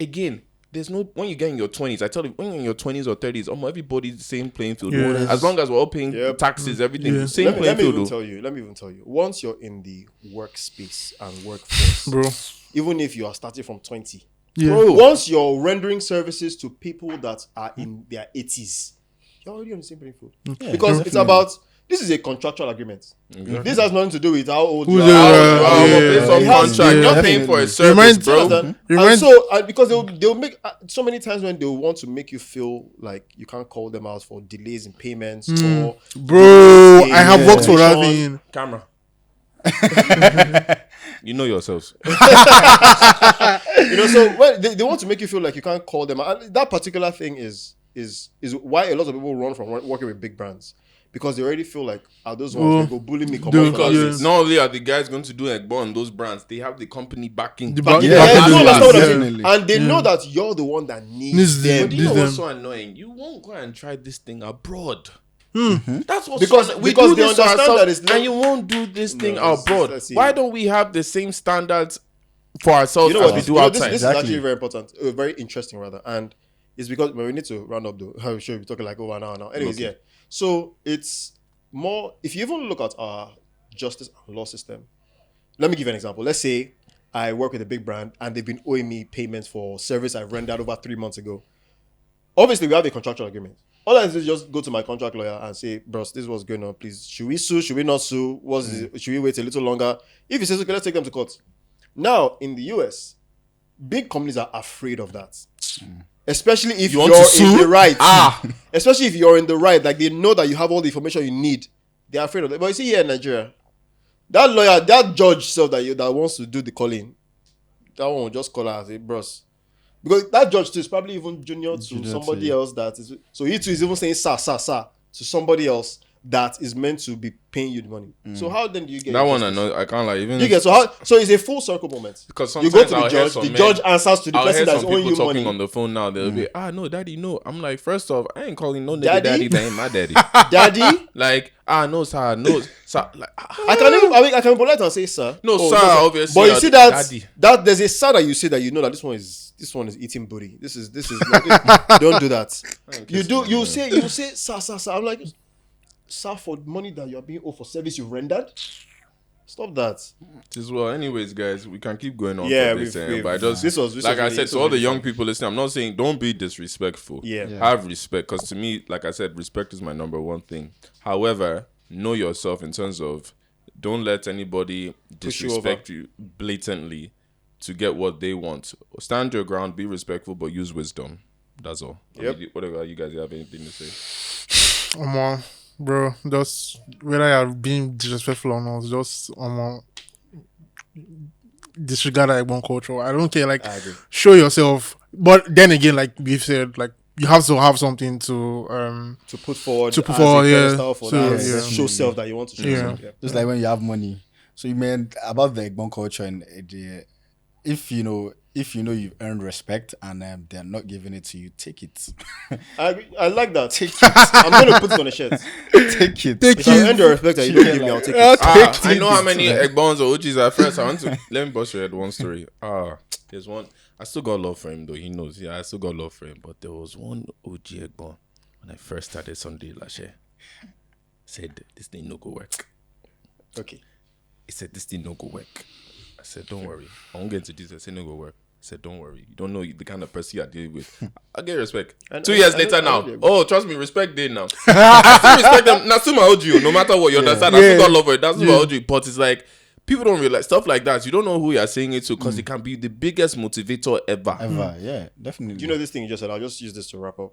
again, there's no, when you get in your 20s, I tell you, when you're in your 20s or 30s, everybody's the same playing field. Yeah. As long as we're all paying taxes, everything, same playing field. Let me even tell you. Once you're in the workspace and workforce, bro, even if you are starting from 20, bro, once you're rendering services to people that are in their 80s, you're already on the same playing field. Because it's about, this is a contractual agreement. Exactly. This has nothing to do with how old you Who's are. Based on contract, you're paying for a service, bro. And so, because they'll make so many times when they want to make you feel like you can't call them out for delays in payments or bro, I have worked for that thing. Camera. You know yourselves. So when they want to make you feel like you can't call them out. And that particular thing is why a lot of people run from working with big brands. Because they already feel like, are those ones they go bully me? Because not only are the guys going to do Egbon, those brands, they have the company backing. And they know that you're the one that needs them. But you know what's so annoying? You won't go and try this thing abroad. That's what's because we do they this understand ourselves, that it's not, and you won't do this thing abroad. Why don't we have the same standards for ourselves as we do outside? This is actually very important, very interesting rather, and it's because we need to round up though. I'm sure we're talking like over an hour now. Anyways, yeah. So it's more, if you even look at our justice and law system, let me give you an example. Let's say I work with a big brand and they've been owing me payments for service I rendered over 3 months ago. Obviously, we have a contractual agreement. All I do is just go to my contract lawyer and say, bros, this is what's going on. Please, should we sue? Should we not sue? Should we wait a little longer? If he says, okay, let's take them to court. Now, in the US, big companies are afraid of that. Especially if you're in the right. Especially if you're in the right. Like, they know that you have all the information you need. They're afraid of that. But you see here in Nigeria, that lawyer, that judge self that wants to do the calling, that one will just call her and say, bros. Because that judge too is probably even junior to somebody else that is. So he too is even saying sir to somebody else that is meant to be paying you the money. So how then do you get that one? I know I can't like even. You get so it's a full circle moment. Because you go to the judge, the judge answers to the person that's owing you talking money. On the phone now, they'll be no, daddy, no. I'm like, first off, I ain't calling no nigga daddy. That ain't my daddy. Daddy, like no sir, no sir. Like, I can be polite and say sir. No sir, obviously. But you see that there's a sir that you say that you know that this one is eating booty. This is don't do that. You say sir. I'm like, sir, for money that you're being owed for service you rendered. Stop that. Anyways, guys, we can keep going on. Yeah, but this was like I said to all the young people listening. I'm not saying don't be disrespectful. Yeah. Have respect, because to me, like I said, respect is my number one thing. However, know yourself in terms of don't let anybody disrespect you blatantly to get what they want. Stand your ground, be respectful, but use wisdom. That's all. Yep. Whatever you guys have anything to say. Bro, just whether you're being disrespectful or not, just disregard that Egbon culture. I don't care. Like, show yourself. But then again, like we've said, like you have to have something to put forward. Yeah. Show self that you want to show. Yeah. Just like when you have money. So you meant about the Egbon culture and if you know you've earned respect and they're not giving it to you, take it. I like that. Take it. I'm going to put it on a shirt. Take it. If I earn the respect that you don't give me, I'll take it. I know how many Egbons or OGs are first. Let me bust your head one story. There's one. I still got love for him though. He knows. Yeah, I still got love for him. But there was one OG Egbon when I first started Sunday last year. Said this thing no go work. Okay. He said this thing no go work. I said, don't worry. I won't get into this. I said, no go work. I said, don't worry. You don't know the kind of person you're dealing with. I get respect. 2 years later now. Oh, trust me, respect day now. I still respect them. Now, still my OG, no matter what you understand. I still got love for it. That's my OG. But it's like, people don't realize stuff like that. You don't know who you're saying it to because it can be the biggest motivator ever. Yeah, definitely. Do you know this thing you just said? I'll just use this to wrap up.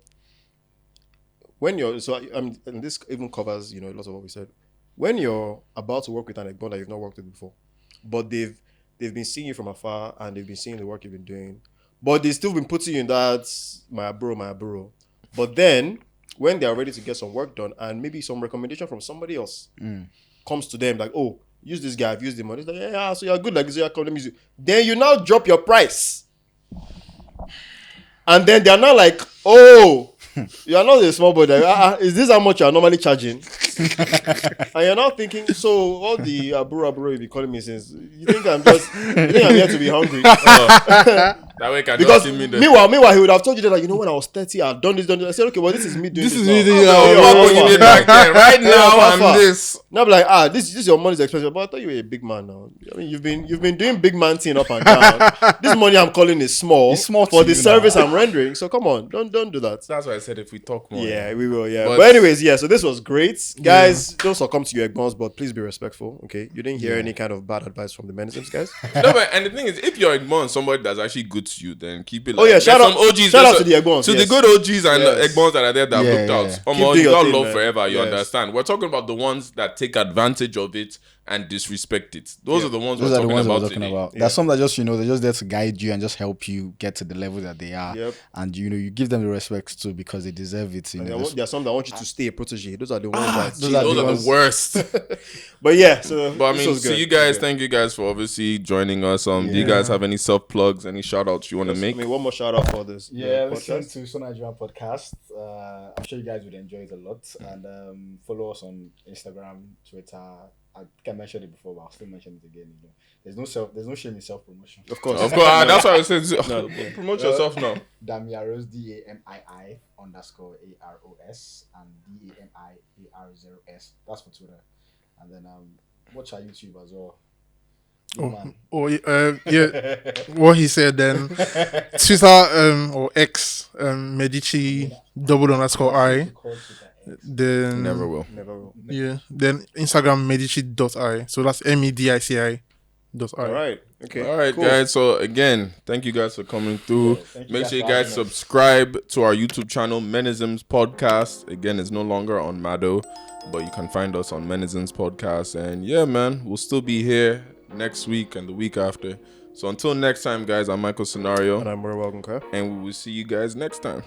When you're, and this even covers, lots of what we said. When you're about to work with an Egbon that you've not worked with before, but they've been seeing you from afar and they've been seeing the work you've been doing, but they've still been putting you in that my bro. But then when they are ready to get some work done and maybe some recommendation from somebody else comes to them like, oh, use this guy, I've used him. It's like, yeah, so you're good like this, so let me use you. Then you now drop your price. And then they're not like, oh, you're not a small boy. Is this how much you're normally charging? And you're now thinking, so all the aburo you've been calling me since, you think I'm here to be hungry? That way can Because just see me there. meanwhile, he would have told you that, like, when I was 30, I've done this. I said, okay, well, this is me doing this. This is now. me doing What you did back then? Right now, far. I'm this. Now I'm like, this is your money's expensive. But I thought you were a big man now. I mean, you've been doing big man thing up and down. This money I'm calling is small. It's small for to the you service now. I'm rendering. So come on, don't do that. That's why I said if we talk more. Yeah, we will. Yeah, But- but anyways, yeah. So this was great, guys. Don't succumb to your Egbons, but please be respectful. Okay, you didn't hear any kind of bad advice from the Menisms, guys. No, but and the thing is, if you're Egbon, somebody that's actually good to you, then keep it. Oh, yeah, there's shout out- some OGs, shout out there's to the Egbons, to yes. the good OGs and Yes. Egbons that are there that have Yeah, looked out. yeah. Omo, doing you your got thing, love man. forever. You Yes. understand? We're talking about the ones that take advantage of it and disrespect it. Those are the ones Those we're are the talking ones we're about talking today. about. There's some that just, they're just there to guide you and just help you get to the level that they are. Yep. And, you give them the respect too because they deserve it. And there are some that want you to stay a protege. Those are the ones that. those are Those the are ones- the worst. But yeah, so But I this mean, was so good. you guys, Okay. thank you guys for obviously joining us. Do you guys have any self plugs, any shout outs you want to I make? mean, one more shout out for this. Yeah, the listen podcast. to So Nigerian podcast. I'm sure you guys would enjoy it a lot. And follow us on Instagram, Twitter. I think I mentioned it before, but I'll still mention it again. There's no shame in self promotion. Of course. Of course, that's why I said No. promote yourself now. Damiaros DAMII_AROS and DAMIAR0S. That's for Twitter. And then watch our YouTube as well. Man. Yeah, what he said then. Twitter or X, Medici _I. Then Never will. Never will. Yeah. Then Instagram Medici.I. So that's MEDICI.I. All right. Okay. All right, cool. guys. So again, thank you guys for coming through. thank you Make guys sure you for guys having us. subscribe to our YouTube channel, Menisms Podcast. Again, it's no longer on Mado, but you can find us on Menisms Podcast. And yeah, man, we'll still be here next week and the week after. So until next time, guys, I'm Michael Scenario, And I'm very welcome, okay? and we will see you guys next time.